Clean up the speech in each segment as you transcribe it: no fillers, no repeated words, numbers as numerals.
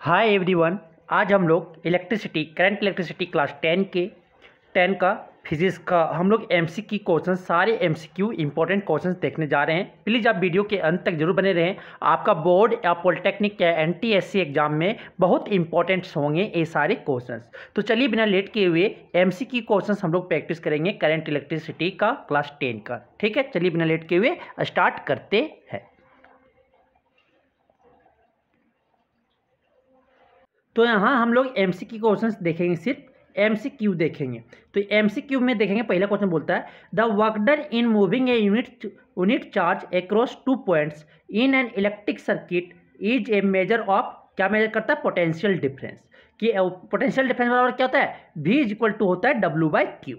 Hi everyone, आज हम लोग करंट इलेक्ट्रिसिटी क्लास 10 का फिजिक्स का हम लोग एमसीक्यू क्वेश्चन सारे एमसीक्यू इंपॉर्टेंट क्वेश्चंस देखने जा रहे हैं। प्लीज़ आप वीडियो के अंत तक जरूर बने रहें। आपका बोर्ड या पॉलिटेक्निक या एनटीएससी एग्जाम में बहुत इंपॉर्टेंट्स होंगे ये सारे क्वेश्चंस। तो चलिए बिना लेट किए हुए एमसीक्यू क्वेश्चंस हम लोग प्रैक्टिस करेंगे करंट इलेक्ट्रिसिटी का क्लास 10 का। ठीक है, चलिए बिना लेट किए हुए स्टार्ट करते हैं। तो यहाँ हम लोग एमसीक्यू क्वेश्चंस देखेंगे, सिर्फ एमसीक्यू देखेंगे। तो एमसीक्यू में देखेंगे, पहला क्वेश्चन बोलता है the work done in moving a unit charge across 2 points in an electric circuit is a measure of, क्या मेजर करता है? Potential difference. कि पोटेंशियल डिफरेंस बराबर क्या होता है? V इक्वल टू होता है W/Q।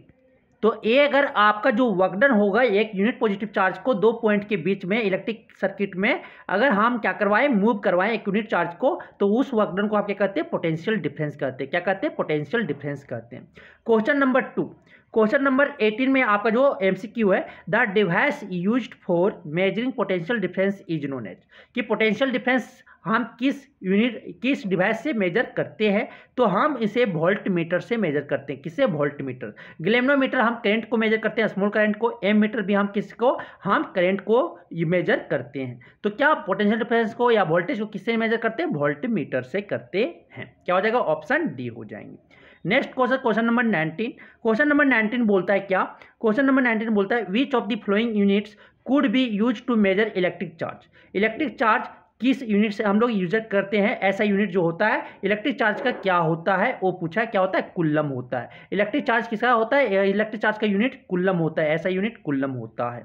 तो ये अगर आपका जो वर्क डन होगा एक यूनिट पॉजिटिव चार्ज को 2 पॉइंट के बीच में इलेक्ट्रिक सर्किट में अगर हम क्या करवाएं, मूव करवाएं एक यूनिट चार्ज को, तो उस वर्क डन को आप क्या कहते हैं? पोटेंशियल डिफरेंस कहते हैं। क्या कहते हैं? पोटेंशियल डिफरेंस कहते हैं। क्वेश्चन नंबर 2, क्वेश्चन नंबर 18 में आपका जो एमसीक्यू है, the device used for measuring potential difference is known as, कि पोटेंशियल डिफरेंस हम किस डिवाइस से मेजर करते हैं? तो हम इसे वोल्ट मीटर से मेजर करते हैं। किससे? Volt meter. गैल्वेनोमीटर हम करंट को मेजर करते हैं, स्मॉल करंट को। एम मीटर भी हम किसको? हम करंट को मेजर करते हैं। तो क्या पोटेंशियल डिफरेंस को या वोल्टेज को किससे मेजर करते हैं? वोल्ट मीटर से करते हैं। क्या हो जाएगा? ऑप्शन डी हो जाएंगे। Next question, question number 19। Question number 19 बोलता है क्या? क्वेश्चन नंबर 19 बोलता है which of the following units could be use to measure electric charge. Electric charge किस यूनिट से हम लोग यूज करते हैं? ऐसा यूनिट जो होता है इलेक्ट्रिक चार्ज का क्या होता है वो पूछा है। क्या होता है? कुल्लम होता है। इलेक्ट्रिक चार्ज किसका होता है? इलेक्ट्रिक चार्ज का यूनिट कुल्लम होता है। ऐसा यूनिट कुल्लम होता है।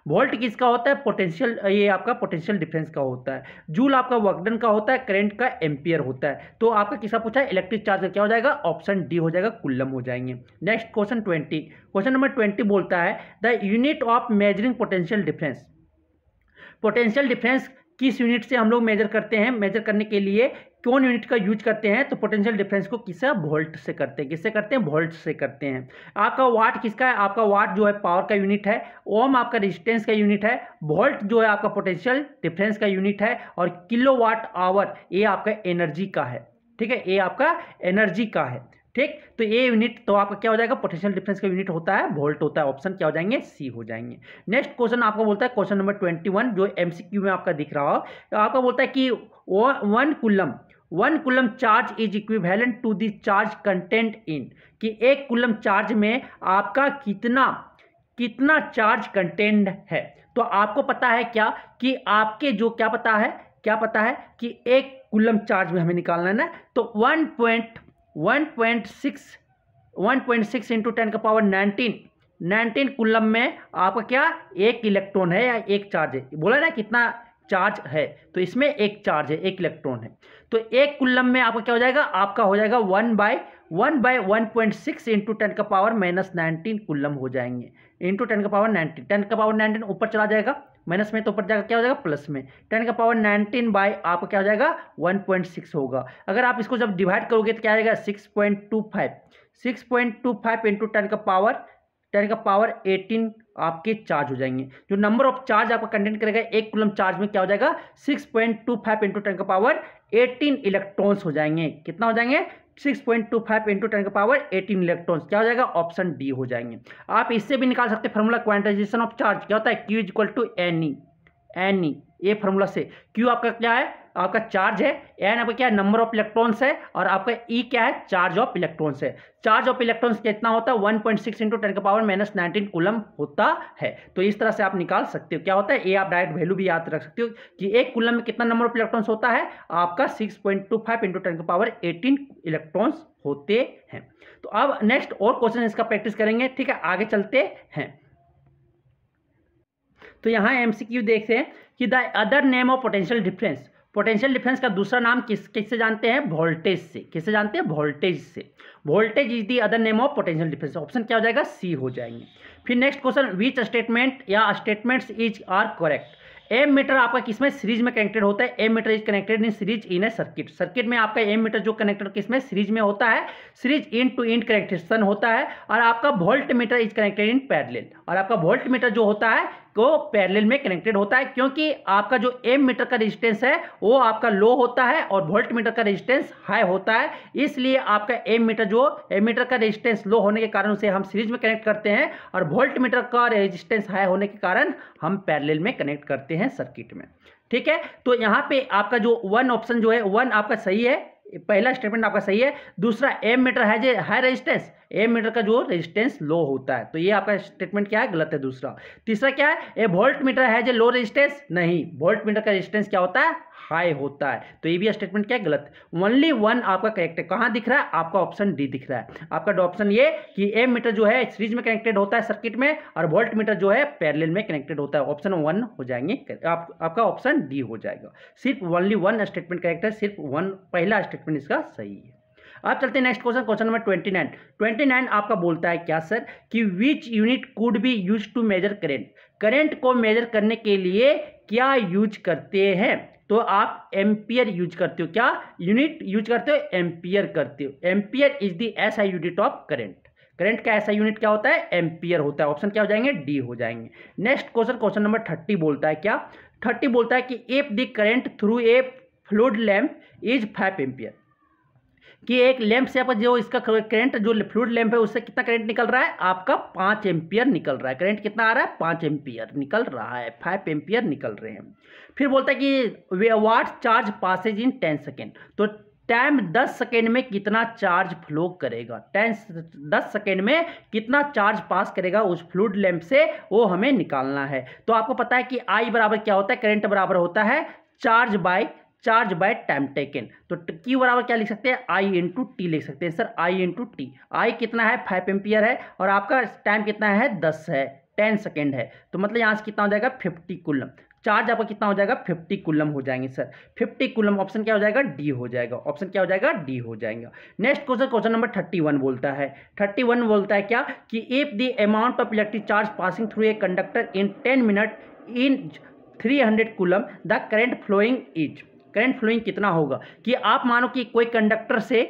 वोल्ट किसका होता है? पोटेंशियल, ये आपका पोटेंशियल डिफरेंस का होता है। जूल आपका वर्क डन का होता है। करंट का एम्पियर होता है। तो आपका किसका पूछा है? इलेक्ट्रिक चार्ज का क्या हो जाएगा? ऑप्शन डी हो जाएगा, कुल्लम हो जाएंगे। नेक्स्ट क्वेश्चन 20, क्वेश्चन नंबर 20 बोलता है the unit of measuring potential difference. Potential difference किस यूनिट से हम लोग मेजर करते हैं? मेजर करने के लिए कौन यूनिट का यूज करते हैं? तो पोटेंशियल डिफरेंस को किससे? वोल्ट से करते हैं। किससे करते हैं? वोल्ट से करते हैं। आपका वाट किसका है? आपका वाट जो है पावर का यूनिट है। ओम आपका रेजिस्टेंस का यूनिट है। वोल्ट जो है आपका पोटेंशियल डिफरेंस का यूनिट है। और किलोवाट आवर ये आपका एनर्जी का है। ठीक है, ये आपका एनर्जी का है। ठीक, तो ये यूनिट तो आपका क्या हो जाएगा? पोटेंशियल डिफरेंस का यूनिट होता है वोल्ट होता है। ऑप्शन क्या हो जाएंगे? सी हो जाएंगे। नेक्स्ट क्वेश्चन आपको बोलता है क्वेश्चन नंबर 21 जो एमसीक्यू में आपका दिख रहा हो, तो आपका बोलता है कि 1 coulomb charge is equivalent to the charge content in, कि 1 कूलम चार्ज में आपका कितना चार्ज कंटेंट है। तो आपको पता है क्या कि आपके जो क्या पता है कि 1 कूलम चार्ज में हमें निकालना है ना, तो 1.6 इंटू 10 का पावर 19 कूलम में आपका क्या 1 इलेक्ट्रॉन है या 1 चार्ज है। बोला ना कितना चार्ज है, तो इसमें 1 चार्ज है, 1 इलेक्ट्रॉन है। तो 1 कूलम में आपका क्या हो जाएगा? आपका हो जाएगा 1/1.6 इंटू 10 का पावर -19 कूलम हो जाएंगे। इंटू 10 का पावर 19, 10 का पावर 19 ऊपर चला जाएगा, माइनस में तो ऊपर जाएगा, क्या हो जाएगा? प्लस में। 10 का पावर 19 बाय आपका क्या हो जाएगा? 1.6 होगा। अगर आप इसको जब डिवाइड करोगे तो क्या आएगा? 6.25 इंटू 10 का पावर 18 आपके चार्ज हो जाएंगे। जो नंबर ऑफ चार्ज आपका कंटेंट करेगा 1 कूलम चार्ज में क्या हो जाएगा? 6.25 इंटू 10 का पावर 18 इलेक्ट्रॉन्स हो जाएंगे। कितना हो जाएंगे? 6.25 इंटू 10 का पावर 18 इलेक्ट्रॉन्स। क्या हो जाएगा? ऑप्शन डी हो जाएंगे। आप इससे भी निकाल सकते हैं फॉर्मूला क्वांटाइजेशन ऑफ चार्ज। क्या होता है? Q equal to N E, ये फॉर्मूला से। Q आपका क्या है? आपका चार्ज है। एन आपका क्या है? नंबर ऑफ इलेक्ट्रॉन्स है। और आपका ई क्या है? चार्ज ऑफ इलेक्ट्रॉन्स है। चार्ज ऑफ इलेक्ट्रॉन्स कितना होता है? 1.6 इंटू 10 का पावर -19 कूलम होता है। तो इस तरह से आप निकाल सकते हो। क्या होता है? ये आप डायरेक्ट वैल्यू भी याद रख सकते हो कि 1 कूलम में कितना नंबर ऑफ इलेक्ट्रॉन्स होता है? आपका 6.25 इंटू 10 का पावर 18 इलेक्ट्रॉन्स होते हैं। तो अब नेक्स्ट और क्वेश्चन इसका प्रैक्टिस करेंगे। ठीक है, आगे चलते हैं। तो यहाँ एमसीक्यू देखते हैं कि the other name of potential difference. Potential difference का दूसरा नाम किससे जानते हैं? वोल्टेज से। किससे जानते हैं? वोल्टेज से। Voltage is the other name of potential difference. Option क्या हो जाएगा? सी हो जाएंगे। फिर नेक्स्ट क्वेश्चन, विच स्टेटमेंट या statements is are correct. Ammeter आपका किसमें? सीरीज में कनेक्टेड होता है। Ammeter is connected in series in a circuit. Circuit में आपका एम मीटर जो कनेक्टेड किसमें? सीरीज में होता है। सीरीज इन टू इन कनेक्टेशन होता है। और आपका volt meter is connected in parallel. और आपका वोल्ट मीटर जो होता है को पैरेलल में कनेक्टेड होता है, क्योंकि आपका जो एम मीटर का रेजिस्टेंस है वो आपका लो होता है और वोल्ट मीटर का रेजिस्टेंस हाई होता है। इसलिए आपका एम मीटर का रेजिस्टेंस लो होने के कारण उसे हम सीरीज में कनेक्ट करते हैं और वोल्ट मीटर का रेजिस्टेंस हाई होने के कारण हम पैरेलल में कनेक्ट करते हैं सर्किट में। ठीक है, तो यहाँ पे आपका जो वन ऑप्शन जो है वन आपका सही है, पहला स्टेटमेंट आपका सही है। दूसरा एम मीटर है जो हाई रेजिस्टेंस, एम मीटर का जो रेजिस्टेंस लो होता है, तो ये आपका स्टेटमेंट क्या है, गलत है दूसरा। तीसरा क्या है, ए वोल्ट मीटर है जो लो रेजिस्टेंस, नहीं, वोल्ट मीटर का रेजिस्टेंस क्या होता है, हाई होता है, तो ये भी स्टेटमेंट क्या है, गलत। ओनली वन आपका करेक्ट है। कहाँ दिख रहा है, आपका ऑप्शन डी दिख रहा है। आपका ऑप्शन ये कि एम मीटर जो है सीरीज में कनेक्टेड होता है सर्किट में और वोल्ट मीटर जो है पैरेलल में कनेक्टेड होता है, ऑप्शन वन हो जाएंगे, आपका ऑप्शन डी हो जाएगा। सिर्फ ओनली वन स्टेटमेंट करेक्ट है, सिर्फ वन पहला स्टेटमेंट इसका सही है। अब चलते हैं नेक्स्ट क्वेश्चन, क्वेश्चन नंबर 29 आपका बोलता है क्या सर, कि which unit could be use to measure current, current को मेजर करने के लिए क्या यूज करते हैं, तो आप एम्पियर यूज करते हो, क्या यूनिट यूज करते हो, एम्पियर करते हो। Ampere is the SI unit of current, current का ऐसा यूनिट क्या होता है, एम्पियर होता है। ऑप्शन क्या हो जाएंगे, डी हो जाएंगे। नेक्स्ट क्वेश्चन, क्वेश्चन नंबर 30 बोलता है क्या, 30 बोलता है कि if the current through A fluid lamp is 5 ampere, कि एक लैंप से आपका जो इसका करंट जो फ्लूइड लैंप है उससे कितना करंट निकल रहा है, आपका 5 एम्पियर निकल रहा है। करंट कितना आ रहा है, 5 एम्पियर निकल रहा है, 5 एम्पियर निकल रहे हैं। फिर बोलता है कि what charge passes in 10 second, तो टाइम 10 सेकेंड में कितना चार्ज फ्लो करेगा, 10 सेकेंड में कितना चार्ज पास करेगा उस फ्लूइड लैंप से, वो हमें निकालना है। तो आपको पता है कि आई बराबर क्या होता है, करंट बराबर होता है चार्ज बाय टाइम टेकन, तो क्यू बराबर क्या लिख सकते हैं, आई इंटू टी लिख सकते हैं सर, आई इंटू टी। आई कितना है, 5 एम्पियर है और आपका टाइम कितना है, 10 है, 10 सेकेंड है, तो मतलब यहाँ से कितना हो जाएगा, 50 कूलम। चार्ज आपका कितना हो जाएगा, 50 कूलम हो जाएंगे सर, 50 कूलम। ऑप्शन क्या हो जाएगा, डी हो जाएगा, ऑप्शन क्या हो जाएगा, डी हो जाएगा। नेक्स्ट क्वेश्चन, क्वेश्चन नंबर 31 बोलता है, 31 बोलता है क्या, कि if the amount of electric charge passing through a conductor in 10 minute in 300 coulomb the current flowing is, current flowing कितना होगा, कि आप मानो कि कोई कंडक्टर से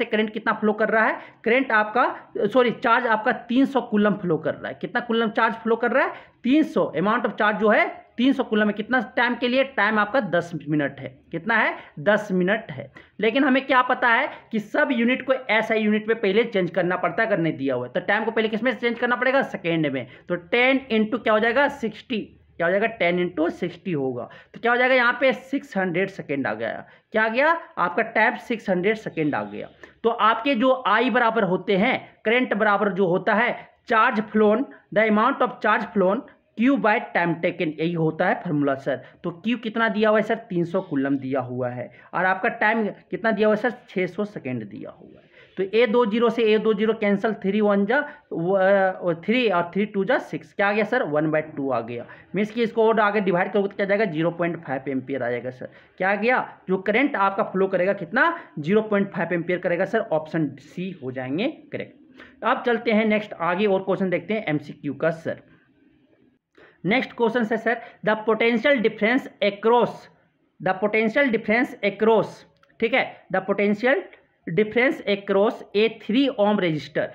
करंट कितना फ्लो कर रहा है, करंट आपका चार्ज आपका 300 कूलम फ्लो कर रहा है। कितना कूलम चार्ज फ्लो कर रहा है, 300। अमाउंट ऑफ चार्ज जो है 300 कूलम है, कितना टाइम के लिए, टाइम आपका 10 मिनट है, कितना है, 10 मिनट है। लेकिन हमें क्या पता है कि सब यूनिट को एसआई यूनिट में पहले चेंज करना पड़ता है, अगर नहीं दिया हुआ है तो टाइम को पहले किस में चेंज करना पड़ेगा, सेकेंड में। तो 10 इंटू क्या हो जाएगा, 60, क्या हो जाएगा, 10 इंटू 60 होगा, तो क्या हो जाएगा, यहाँ पे 600 सेकेंड आ गया। क्या आ गया, आपका टाइम 600 सेकेंड आ गया। तो आपके जो आई बराबर होते हैं, करंट बराबर जो होता है charge phloem, the amount of charge phloem Q by time taken, यही होता है फॉर्मूला सर। तो क्यू कितना दिया हुआ है सर, 300 कूलम दिया हुआ है और आपका टाइम कितना दिया हुआ है सर, 600 सेकेंड दिया हुआ है। तो A20 से A20 कैंसिल, 3 1 जा 3 और 3 2 जा 6, क्या आ गया सर, 1/2 आ गया। मीन्स कि इसको और आगे डिवाइड करोगे तो क्या जाएगा, 0.5 एम्पियर आ जाएगा सर। क्या आ गया, जो करंट आपका फ्लो करेगा कितना, 0.5 एम्पियर करेगा सर, ऑप्शन सी हो जाएंगे करेक्ट। अब चलते हैं नेक्स्ट आगे और क्वेश्चन देखते हैं MCQ का सर। नेक्स्ट क्वेश्चन है sir, the potential difference across, ठीक है, the potential difference across a 3 ohm resistor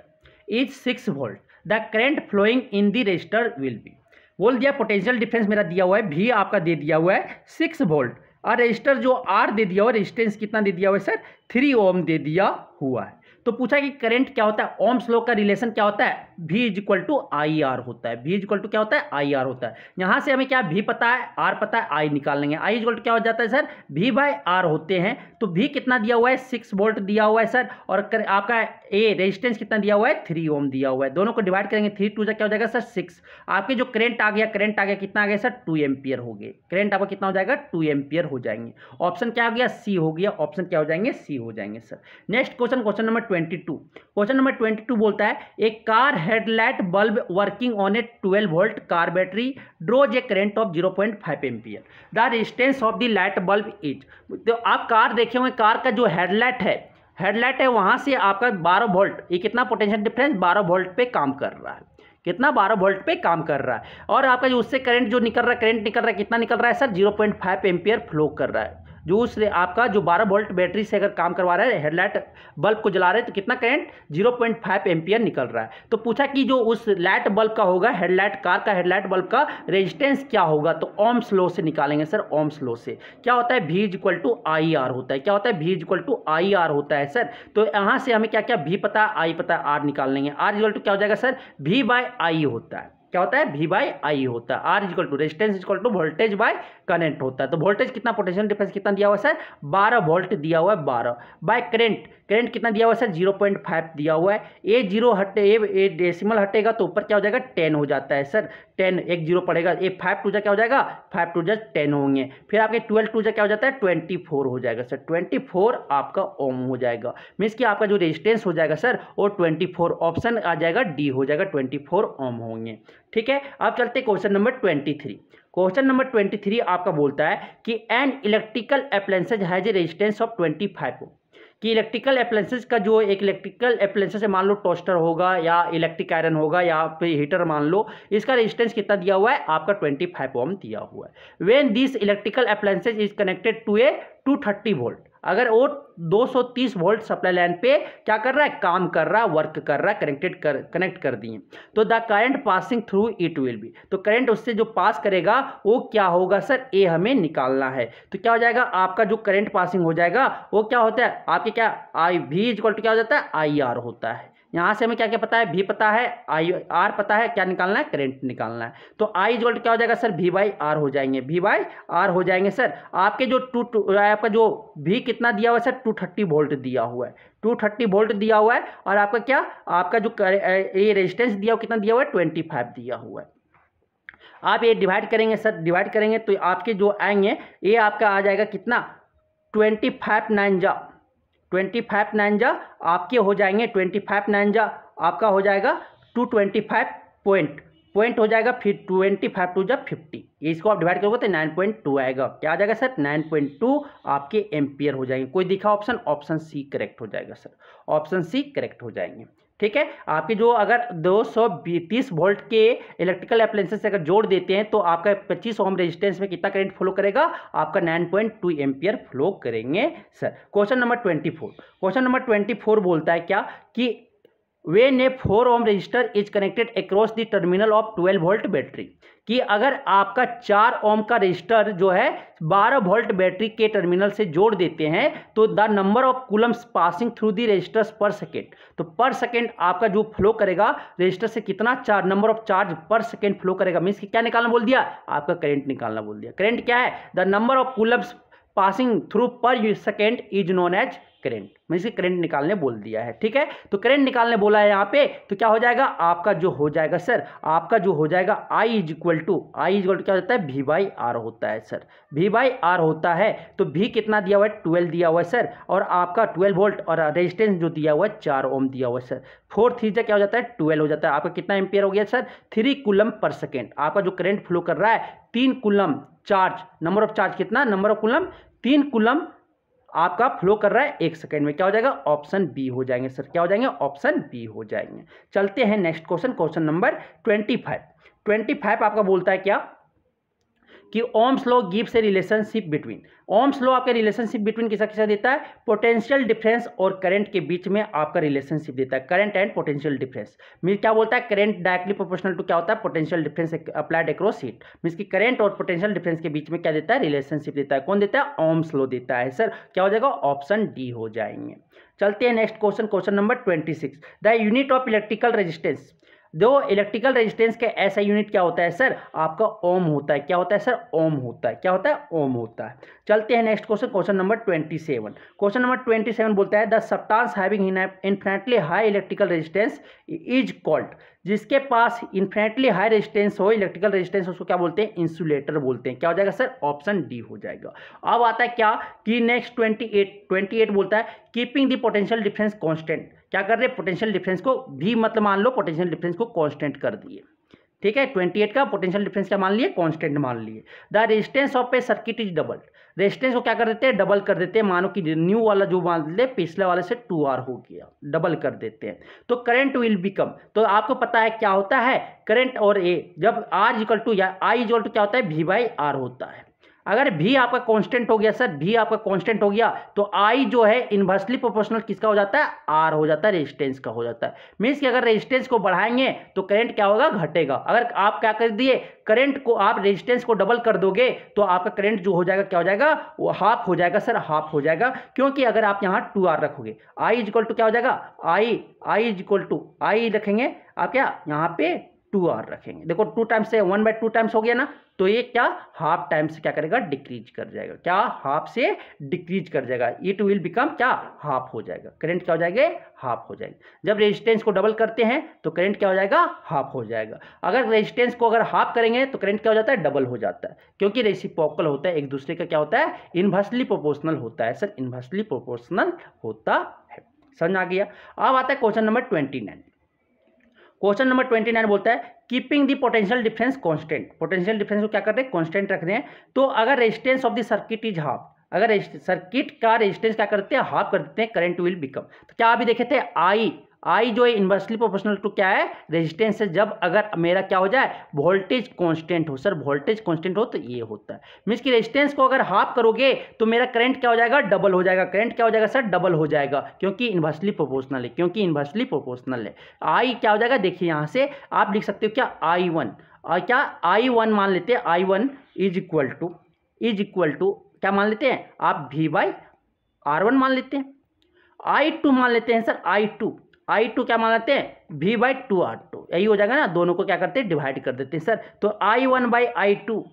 is 6 volt, the current flowing in the resistor will be, बोल दिया पोटेंशियल डिफरेंस मेरा दिया हुआ है, भी आपका दे दिया हुआ है 6 वोल्ट और रजिस्टर जो आर दे दिया हुआ है, रेजिस्टेंस कितना दे दिया हुआ है सर, 3 ओम दे दिया हुआ है। तो पूछा कि करंट क्या होता है, ओम्स लॉ का रिलेशन क्या होता है, V is equal to I R होता है, V इज इक्वल टू क्या होता है, आई आर होता है। यहाँ से हमें क्या V पता है, R पता है, I निकाल लेंगे। I इज इक्वल टू क्या हो जाता है सर, V बाय R होते हैं। तो V कितना दिया हुआ है, 6 वोल्ट दिया हुआ है सर, और आपका A रेजिस्टेंस कितना दिया हुआ है, 3 ओम दिया हुआ है। दोनों को डिवाइड करेंगे, 3 2 क्या हो जाएगा सर, 6। आपके जो करंट आ गया कितना आ गया सर, 2 एम्पियर हो गए। करंट आपका कितना हो जाएगा, 2 एम्पियर हो जाएंगे। ऑप्शन क्या हो गया, सी हो गया। ऑप्शन क्या हो जाएंगे, सी हो जाएंगे sir. Next question, question number 22। Question number 22 बोलता है, एक car headlight bulb working on a 12 volt car battery draws a current of 0.5 ampere, the resistance of the light bulb is. तो आप कार देखे हुए, कार का जो हेडलाइट है वहां से आपका 12 वोल्ट, ये कितना पोटेंशियल डिफरेंस 12 वोल्ट पे काम कर रहा है, कितना 12 वोल्ट पे काम कर रहा है। और आपका जो उससे करंट जो निकल रहा है, कितना निकल रहा है सर, 0.5 एम्पियर फ्लो कर रहा है। जो उस आपका जो 12 वोल्ट बैटरी से अगर काम करवा रहा है, हेडलाइट बल्ब को जला रहे हैं, तो कितना करंट 0.5 एम्पियर निकल रहा है। तो पूछा कि जो उस लाइट बल्ब का होगा, हेडलाइट कार का हेडलाइट बल्ब का रेजिस्टेंस क्या होगा, तो ओम्स लॉ से निकालेंगे सर। ओम्स लॉ से क्या होता है, V = IR होता है। क्या होता है, V = IR होता है सर। तो यहाँ से हमें क्या क्या V पता है, I पता है, R निकाल लेंगे। R = क्या हो जाएगा सर, V/I होता है। क्या होता है, V/I होता है। R = resistance = voltage by current होता है। तो वोल्टेज कितना, पोटेंशियल डिफरेंस कितना दिया हुआ है सर, 12 वोल्ट दिया हुआ है, 12 बाय करंट। करंट कितना दिया हुआ है सर, 0.5 दिया हुआ है। ए जीरो हटे, ए डेसिमल हटेगा तो ऊपर क्या हो जाएगा, 10 हो जाता है सर। 10 एक जीरो पड़ेगा, ए 5 टू जा क्या हो जाएगा, 5 टू जा 10 होंगे। फिर आपके 12 टू जा क्या हो जाता है, 24 हो जाएगा सर। 24 आपका ओम हो जाएगा। मीन्स कि आपका जो रेजिस्टेंस हो जाएगा सर वो 24, ऑप्शन आ जाएगा डी हो जाएगा, 24 ओम होंगे। ठीक है, अब चलते क्वेश्चन नंबर 23। क्वेश्चन नंबर 23 आपका बोलता है कि an electrical appliances has a resistance of 25 ओम। कि इलेक्ट्रिकल अप्लायंसेज का जो एक इलेक्ट्रिकल अप्लायंसेज मान लो टोस्टर होगा या इलेक्ट्रिक आयरन होगा या फिर हीटर मान लो, इसका रेजिस्टेंस कितना दिया हुआ है आपका 25 ओम दिया हुआ है। When this electrical appliances is connected to a 230 volt, अगर वो 230 वोल्ट सप्लाई लाइन पे क्या कर रहा है, काम कर रहा है, वर्क कर रहा है, कनेक्ट कर दिए, तो the current passing through it will be, तो करंट उससे जो पास करेगा वो क्या होगा सर, ए हमें निकालना है। तो क्या हो जाएगा, आपका जो करंट पासिंग हो जाएगा वो क्या होता है आपके क्या, आई V = क्या हो जाता है, IR होता है। यहाँ से हमें क्या क्या पता है, V पता है, IR पता है, क्या निकालना है, करंट निकालना है। तो I = क्या हो जाएगा सर, V/R हो जाएंगे, V/R हो जाएंगे सर। आपके जो आपका जो V कितना दिया हुआ है सर, 230 वोल्ट दिया हुआ है, 230 वोल्ट दिया हुआ है। और आपका क्या, आपका जो ये रेजिस्टेंस दिया हुआ कितना दिया हुआ है, 25 दिया हुआ है। आप ये डिवाइड करेंगे सर, डिवाइड करेंगे तो आपके जो आएंगे ये आपका आ जाएगा कितना, 25 9 जा आपके हो जाएंगे, 25 9 जा आपका हो जाएगा 225 पॉइंट हो जाएगा। फिर 25 2 जा 50, इसको आप डिवाइड करोगे तो 9.2 आएगा। क्या आ जाएगा सर, 9.2 आपके एम्पियर हो जाएंगे। कोई दिखा ऑप्शन, ऑप्शन सी करेक्ट हो जाएगा सर, ऑप्शन सी करेक्ट हो जाएंगे। ठीक है, आपके जो अगर 230 वोल्ट के इलेक्ट्रिकल अप्लायंसेस से अगर जोड़ देते हैं तो आपका 25 ओम रेजिस्टेंस में कितना करंट फ्लो करेगा, आपका 9.2 एम्पियर फ्लो करेंगे sir. Question number 24, question number 24 बोलता है क्या कि when a 4 ohm resistor is connected across the terminal of 12 volt battery, कि अगर आपका 4 ओम का रजिस्टर जो है 12 वोल्ट बैटरी के टर्मिनल से जोड़ देते हैं तो the number of coulombs passing through the resistors per second, तो पर सेकेंड आपका जो फ्लो करेगा रजिस्टर से कितना चार्ज, नंबर ऑफ चार्ज पर सेकेंड फ्लो करेगा। मीन्स क्या निकालना बोल दिया, आपका करंट निकालना बोल दिया। करंट क्या है, the number of coulombs passing through per second is known as current, means current निकालने बोल दिया है। ठीक है, तो करंट निकालने बोला है यहाँ पे, तो क्या हो जाएगा आपका जो हो जाएगा सर, आपका जो हो जाएगा I = क्या होता है, V/R होता है सर, V/R होता है। तो V कितना दिया हुआ है, 12 दिया हुआ है सर, और आपका 12 वोल्ट और रेजिस्टेंस जो दिया हुआ है 4 ओम दिया हुआ है सर। 4 3 क्या हो जाता है, 12 हो जाता है। आपका कितना एम्पियर हो गया सर, 3 कूलम पर सेकेंड। आपका जो करंट फ्लो कर रहा है 3 coulomb charge, number of charge कितना, नंबर ऑफ कूलम 3 कूलम आपका फ्लो कर रहा है 1 सेकेंड में। क्या हो जाएगा, ऑप्शन बी हो जाएंगे सर, क्या हो जाएंगे, ऑप्शन बी हो जाएंगे। चलते हैं नेक्स्ट क्वेश्चन, क्वेश्चन नंबर 25 आपका बोलता है क्या कि ओम्स लॉ गिव्स ए रिलेशनशिप बिटवीन, ओम्स लॉ आपका रिलेशनशिप बिटवीन किसका किसका देता है, पोटेंशियल डिफरेंस और करंट के बीच में आपका रिलेशनशिप देता है, current and potential difference. Means क्या बोलता है, करंट डायरेक्टली प्रोपोर्शनल टू क्या होता है, potential difference applied across heat. Means कि करंट और पोटेंशियल डिफरेंस के बीच में क्या देता है, रिलेशनशिप देता है। कौन देता है, ओम्स लॉ देता है सर। क्या हो जाएगा, ऑप्शन डी हो जाएंगे। चलते हैं next question, question number 26, the unit of electrical resistance, दो इलेक्ट्रिकल रेजिस्टेंस का ऐसा यूनिट क्या होता है सर, आपका ओम होता है। क्या होता है सर, ओम होता है। क्या होता है, ओम होता है। चलते हैं next question, question number 27। Question number 27 बोलता है the substance having infinitely high electrical resistance is called, जिसके पास इन्फिनिटली हाई रेजिस्टेंस हो, इलेक्ट्रिकल रेजिस्टेंस, उसको क्या बोलते हैं, इंसुलेटर बोलते हैं। क्या हो जाएगा सर, ऑप्शन डी हो जाएगा। अब आता है क्या कि नेक्स्ट 28 बोलता है keeping the potential difference constant. क्या कर रहे हैं, पोटेंशियल डिफरेंस को भी मतलब मान लो, पोटेंशियल डिफरेंस को कांस्टेंट कर दिए। ठीक है, 28 का पोटेंशियल डिफरेंस क्या मान लिए, कांस्टेंट मान लिए। The resistance of A circuit is double, resistance को क्या कर देते हैं, डबल कर देते हैं। मानो कि न्यू वाला जो मान ले पिछले वाले से 2R हो गया, डबल कर देते हैं। तो करंट विल बिकम, तो आपको पता है क्या होता है करंट और ए, जब R = या I = क्या होता है, V/R होता है। अगर भी आपका कांस्टेंट हो गया सर, भी आपका कांस्टेंट हो गया तो आई जो है इनवर्सली प्रोपोर्शनल किसका हो जाता है, आर हो जाता है, रेजिस्टेंस का हो जाता है। मीन्स कि अगर रेजिस्टेंस को बढ़ाएंगे तो करंट क्या होगा, घटेगा। अगर आप क्या कर दिए, करंट को आप रेजिस्टेंस को डबल कर दोगे तो आपका करंट जो हो जाएगा क्या हो जाएगा, वो हाफ हो जाएगा सर, हाफ हो जाएगा। क्योंकि अगर आप यहाँ 2R रखोगे, आई इज इक्वल टू क्या हो जाएगा, आई इज इक्वल टू आई रखेंगे आप क्या यहाँ पे 2R रखेंगे। देखो 2 टाइम्स से 1/2 टाइम्स हो गया ना, तो ये क्या हाफ टाइम से क्या करेगा, डिक्रीज कर जाएगा। क्या हाफ से डिक्रीज कर जाएगा, इट विल बिकम क्या, हाफ हो जाएगा। करंट क्या हो जाएगा, हाफ हो जाएगा। जब रेजिस्टेंस को डबल करते हैं तो करंट क्या हो जाएगा, हाफ हो जाएगा। अगर रेजिस्टेंस को अगर हाफ करेंगे तो करंट क्या हो जाता है, डबल हो जाता है। क्योंकि रेसिप्रोकल होता है, एक दूसरे का क्या होता है, इनवर्सली प्रोपोर्शनल होता है सर, इनवर्सली प्रोपोर्शनल होता है। समझ आ गया। अब आता है क्वेश्चन नंबर 29। क्वेश्चन नंबर 29 बोलता है keeping the potential difference constant. Potential difference को क्या कर रहे हैं, कांस्टेंट रख रहे हैं। तो अगर resistance of the circuit is half, अगर सर्किट का रेजिस्टेंस क्या करते हैं, हाफ कर देते हैं, करंट विल बिकम। तो क्या अभी देखे थे, आई जो है इनवर्सली प्रोपोर्शनल टू क्या है, रेजिस्टेंस है। जब अगर मेरा क्या हो जाए, वोल्टेज कांस्टेंट हो सर, वोल्टेज कांस्टेंट हो तो ये होता है। मींस कि रेजिस्टेंस को अगर हाफ करोगे तो मेरा करंट क्या हो जाएगा, डबल हो जाएगा। करंट क्या हो जाएगा सर, डबल हो जाएगा, क्योंकि इनवर्सली प्रोपोर्शनल है, क्योंकि इनवर्सली प्रोपोर्शनल है। आई क्या हो जाएगा, देखिए यहाँ से आप लिख सकते हो क्या, I1 और क्या I1 मान लेते हैं, I1 इज इक्वल टू क्या मान लेते हैं आप, V/R1 मान लेते हैं। I2 मान लेते हैं सर, I2 क्या मान लेते हैं, V/2R2। यही हो जाएगा ना, दोनों को क्या करते हैं, डिवाइड कर देते हैं सर। तो I1/I2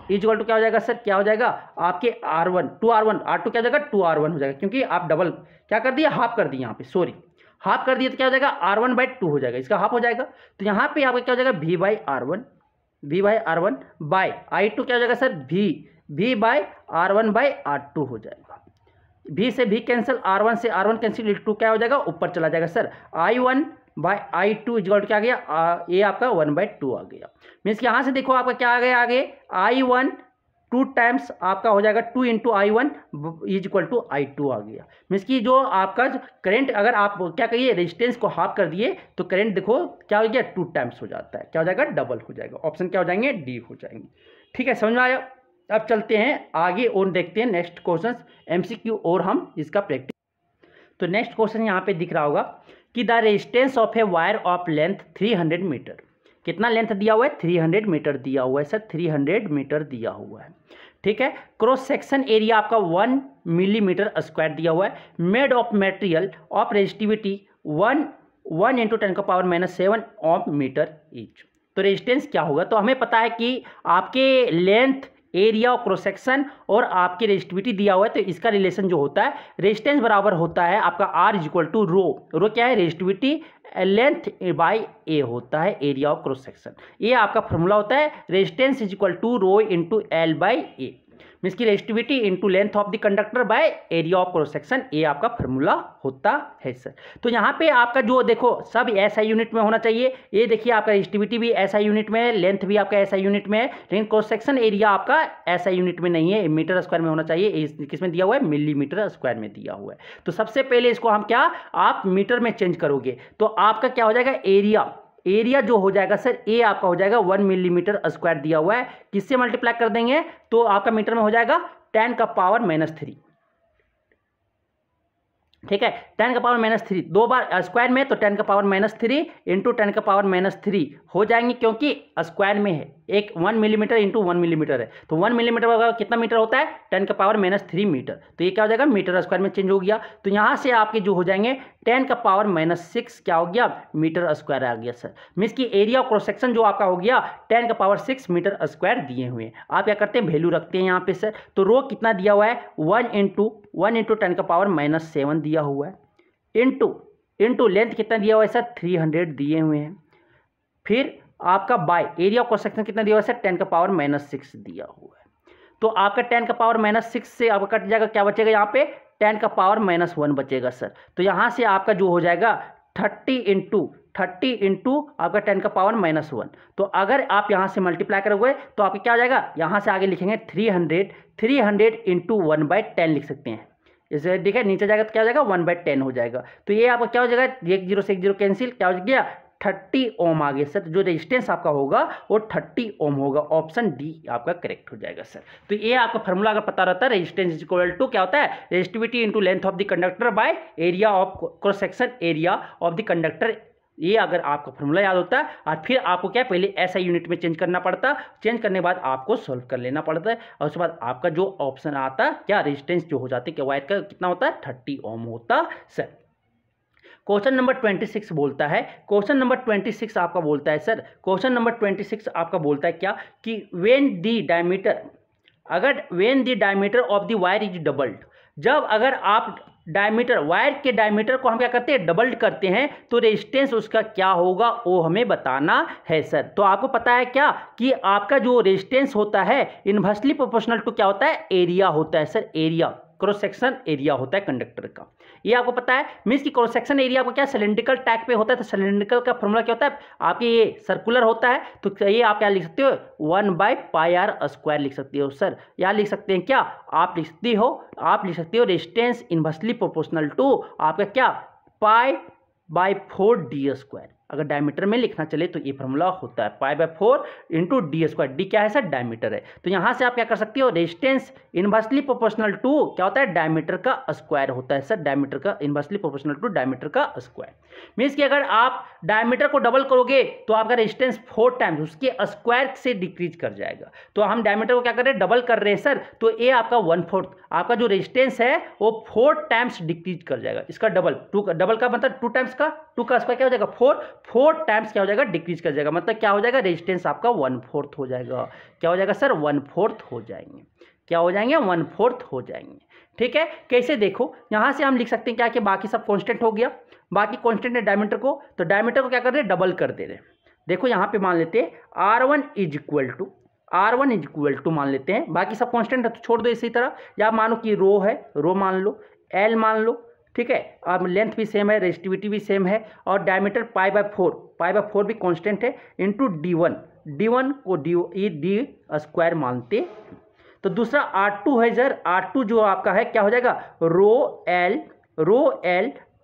इज इक्वल टू क्या हो जाएगा सर, क्या हो जाएगा आपके R1 2R1, R2 क्या हो जाएगा 2R1 हो जाएगा, क्योंकि आप डबल क्या कर दिया, हाफ कर दिया यहाँ पे, सॉरी हाफ कर दिया तो क्या हो जाएगा, R1/2 हो जाएगा, इसका हाफ हो जाएगा। तो यहाँ पे आपका क्या हो जाएगा, V/R1 बाय I2 क्या हो जाएगा सर, V/R1/R2 हो जाएगा। V से V कैंसिल, R1 से R1 कैंसिल, 2 क्या हो जाएगा, ऊपर चला जाएगा sir. I1/I2 is equal to क्या आ गया, ये आपका 1/2 आ गया। मीन्स यहाँ से देखो आपका क्या आ गया, आगे I1 2 टाइम्स आपका हो जाएगा 2 × I1 is equal to I2 आ गया। मीन्स कि जो आपका करंट, अगर आप क्या करिए रेजिस्टेंस को हाफ कर दिए तो करंट देखो क्या हो गया, 2 टाइम्स हो जाता है, क्या हो जाएगा, डबल हो जाएगा। ऑप्शन क्या हो जाएंगे, डी हो जाएंगे। ठीक है, समझ में आया। अब चलते हैं आगे और देखते हैं नेक्स्ट क्वेश्चन MCQ और हम इसका प्रैक्टिस। तो नेक्स्ट क्वेश्चन यहाँ पे दिख रहा होगा कि the resistance of a wire of length 300 metre. कितना लेंथ दिया हुआ है, 300 मीटर दिया हुआ है सर, 300 मीटर दिया हुआ है। ठीक है, क्रॉस सेक्शन एरिया आपका 1 मिलीमीटर स्क्वायर दिया हुआ है। Made of material of resistivity 1 × 10⁻⁻7 of metre each. तो रेजिस्टेंस क्या होगा, तो हमें पता है कि आपके लेंथ, एरिया और क्रॉस सेक्शन और आपकी रेजिस्टिविटी दिया हुआ है। तो इसका रिलेशन जो होता है, रेजिस्टेंस बराबर होता है आपका R इज इक्वल टू रो क्या है, रेजिस्टिविटी लेंथ बाय ए होता है, एरिया ऑफ क्रॉस सेक्शन। ये आपका फॉर्मूला होता है, resistance is equal to rho × L/A। Means की resistivity into length of the conductor by area of cross section, ये आपका फॉर्मूला होता है सर। तो यहाँ पे आपका जो देखो सब SI यूनिट में होना चाहिए। ये देखिए आपका रेजिस्टिविटी भी SI यूनिट में है, लेंथ भी आपका SI यूनिट में है, लेकिन क्रॉस सेक्शन एरिया आपका SI यूनिट में नहीं है, मीटर स्क्वायर में होना चाहिए। किसमें दिया हुआ है, मिलीमीटर स्क्वायर में दिया हुआ है। तो सबसे पहले इसको हम क्या, आप मीटर में चेंज करोगे तो आपका क्या हो जाएगा, एरिया जो हो जाएगा सर, ए आपका हो जाएगा 1 मिलीमीटर स्क्वायर दिया हुआ है। किससे मल्टीप्लाई कर देंगे तो आपका मीटर में हो जाएगा 10⁻⁻3। ठीक है, 10⁻⁻3 दो बार स्क्वायर में, तो 10⁻⁻3 इंटू 10⁻⁻3 हो जाएंगे, क्योंकि स्क्वायर में है, एक 1 मिलीमीटर इंटू 1 मिलीमीटर है, तो 1 मिलीमीटर का कितना मीटर होता है, 10⁻⁻3 मीटर। तो ये क्या हो जाएगा, मीटर स्क्वायर में चेंज हो गया। तो यहाँ से आपके जो हो जाएंगे 10⁻⁻6 क्या हो गया, मीटर स्क्वायर आ गया सर। मीन्स की एरिया क्रॉस सेक्शन जो आपका हो गया 10⁻6 मीटर स्क्वायर दिए हुए हैं। आप क्या करते हैं, वैल्यू रखते हैं यहाँ पे सर। तो रो कितना दिया हुआ है, 1 × 10⁻⁻7 दिया हुआ है, इंटू लेंथ कितना दिया हुआ है सर, 300 दिए हुए हैं। फिर आपका बाय एरिया क्रॉस सेक्शन कितना दिया हुआ है सर, 10⁻⁻6 दिया हुआ है। तो आपका 10⁻⁻6 से आपका कट जाएगा, क्या बचेगा यहाँ पे, 10⁻⁻1 बचेगा सर। तो यहाँ से आपका जो हो जाएगा 30 इंटू आपका 10⁻⁻1। तो अगर आप यहाँ से मल्टीप्लाई करोगे तो आपका क्या हो जाएगा, यहाँ से आगे लिखेंगे 300 इंटू 1/10 लिख सकते हैं। इसे देखिए नीचे जाएगा तो क्या हो जाएगा, 1/10 हो जाएगा। तो ये आपका क्या हो जाएगा, 1 0 से 1 0 कैंसिल, क्या हो गया 30 ओम आ गया सर। जो रेजिस्टेंस आपका होगा वो 30 ओम होगा। ऑप्शन डी आपका करेक्ट हो जाएगा सर। तो ये आपका फॉर्मूला अगर पता रहता है, रेजिस्टेंस इज इक्वल टू क्या होता है, resistivity into length of the conductor by area of cross section area of the conductor. ये अगर आपका फॉर्मूला याद होता है और फिर आपको क्या पहले ऐसा यूनिट में चेंज करना पड़ता, चेंज करने के बाद आपको सॉल्व कर लेना पड़ता है और उसके बाद आपका जो ऑप्शन आता क्या रेजिस्टेंस जो हो जाते हैं, क्या वायर का कितना होता है, 30 ओम होता सर। क्वेश्चन नंबर 26 बोलता है, क्वेश्चन नंबर 26 आपका बोलता है सर, क्वेश्चन नंबर 26 आपका बोलता है क्या कि व्हेन द डायमीटर, अगर when the diameter of the wire is doubled, जब अगर आप डायमीटर, वायर के डायमीटर को हम क्या करते हैं, डबल्ड करते हैं, तो रेजिस्टेंस उसका क्या होगा वो हमें बताना है सर। तो आपको पता है क्या कि आपका जो रेजिस्टेंस होता है इनवर्सली प्रोपोर्शनल टू क्या होता है, एरिया होता है sir. Area, cross section area होता है कंडक्टर का, ये आपको पता है। मींस कि क्रॉस सेक्शन एरिया को क्या सिलेंड्रिकल टाइप पे होता है, तो सिलेंड्रिकल का फॉर्मूला क्या होता है आपके, ये सर्कुलर होता है, तो ये आप क्या लिख सकते हो, 1/πr² लिख सकते हो सर। या लिख सकते हैं क्या, आप लिख सकते हो रेजिस्टेंस इनवर्सली प्रोपोर्शनल टू आपका क्या, π/4 d²। अगर डायमीटर में लिखना चले तो ये फॉर्मूला होता है π/4 इंटू d²। डी क्या है सर, डायमीटर है। तो यहाँ से आप क्या कर सकते हो, रेजिस्टेंस इनवर्सली प्रोपोर्शनल टू क्या होता है, डायमीटर का स्क्वायर होता है सर। डायमीटर का इनवर्सली प्रोपोर्शनल टू डायमीटर का स्क्वायर। मीन्स कि अगर आप डायमीटर को डबल करोगे तो आपका रेजिस्टेंस 4 टाइम्स उसके स्क्वायर से डिक्रीज कर जाएगा। तो हम डायमीटर को क्या कर रहे हैं, डबल कर रहे हैं सर। तो ये आपका 1/4, आपका जो रेजिस्टेंस है वो 4 टाइम्स डिक्रीज कर जाएगा। इसका डबल, डबल का मतलब 2 टाइम्स का, 2 का स्क्वायर क्या हो जाएगा 4 टाइम्स क्या हो जाएगा, डिक्रीज कर जाएगा। मतलब क्या हो जाएगा, रेजिस्टेंस आपका 1/4 हो जाएगा। क्या हो जाएगा सर, 1/4 हो जाएंगे। क्या हो जाएंगे, 1/4 हो जाएंगे। ठीक है, कैसे देखो, यहाँ से हम लिख सकते हैं क्या कि बाकी सब कांस्टेंट हो गया, बाकी कांस्टेंट है डायमीटर को, तो डायमीटर को क्या कर रहे हैं, डबल कर दे रहे हैं। देखो यहाँ पे मान लेते हैं R1 इज इक्वल टू मान लेते हैं, बाकी सब कांस्टेंट है तो छोड़ दो इसी तरह। या मानो कि रो है, रो मान लो, L मान लो, ठीक है, अब लेंथ भी सेम है, रेजिस्टिविटी भी सेम है, और डायमीटर π/4 भी कांस्टेंट है, इंटू D1 को d² मानते। तो दूसरा R2 है सर, R2 जो आपका है क्या हो जाएगा, रो L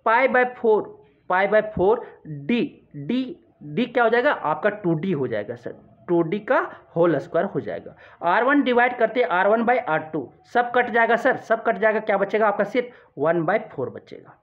π/4 d क्या हो जाएगा आपका 2D हो जाएगा सर, 2D का होल स्क्वायर हो जाएगा। R1 डिवाइड करते R1/R2, सब कट जाएगा सर, सब कट जाएगा। क्या बचेगा आपका, सिर्फ 1/4 बचेगा।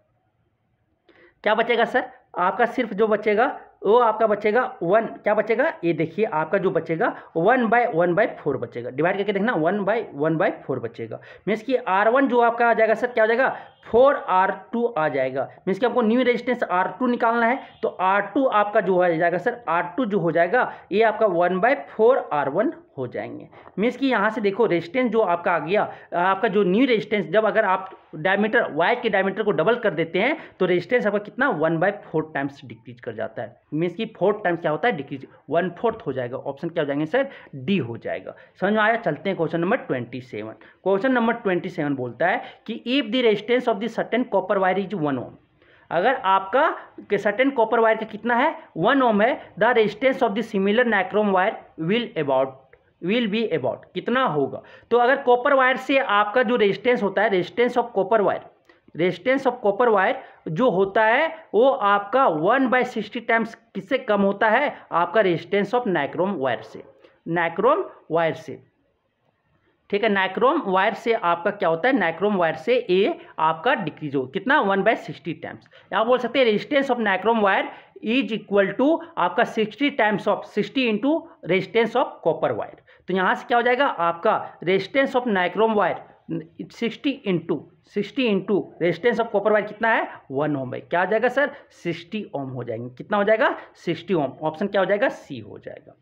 क्या बचेगा सर आपका, सिर्फ जो बचेगा वो आपका बचेगा 1, क्या बचेगा, ये देखिए आपका जो बचेगा 1/4 बचेगा। डिवाइड करके देखना 1/4 बचेगा। मीन्स कि R1 जो आपका आ जाएगा सर, क्या हो जाएगा 4R2 आ जाएगा। मीन्स कि आपको न्यू रेजिस्टेंस R2 निकालना है, तो R2 आपका जो आ जाएगा सर, R2 जो हो जाएगा ये आपका 1/4 R1 हो जाएंगे। मीन्स कि यहाँ से देखो रेजिस्टेंस जो आपका आ गया, आपका जो न्यू रेजिस्टेंस, जब अगर आप डायमीटर, वायर के डायमीटर को डबल कर देते हैं तो रेजिस्टेंस आपका कितना 1/4 टाइम्स डिक्रीज कर जाता है। मीन्स कि 4 टाइम्स क्या होता है, डिक्रीज, 1/4 हो जाएगा। ऑप्शन क्या हो जाएंगे सर, डी हो जाएगा। समझ में आया। चलते हैं क्वेश्चन नंबर 27। क्वेश्चन नंबर 27 बोलता है कि if the resistance of the certain copper wire is 1 ओम, अगर आपका सर्टेन कॉपर वायर का कितना है 1 ओम है, the resistance of the similar nichrome wire will be about कितना होगा। तो अगर कॉपर वायर से आपका जो रेजिस्टेंस होता है, रेजिस्टेंस ऑफ कॉपर वायर जो होता है वो आपका 1/60 टाइम्स किससे कम होता है, आपका रेजिस्टेंस ऑफ नाइक्रोम वायर से। ठीक है, नाइक्रोम वायर से आपका क्या होता है, नाइक्रोम वायर से ये आपका डिक्रीज हो कितना 1/60 टाइम्स। आप बोल सकते हैं resistance of nichrome wire is equal to आपका 60 times of 60 into resistance of copper wire. तो यहाँ से क्या हो जाएगा आपका resistance of nichrome wire 60 into resistance of copper wire कितना है 1 ओम है। क्या आ जाएगा सर 60 ओम हो जाएंगे। कितना हो जाएगा 60 ओम। ऑप्शन क्या हो जाएगा सी हो जाएगा।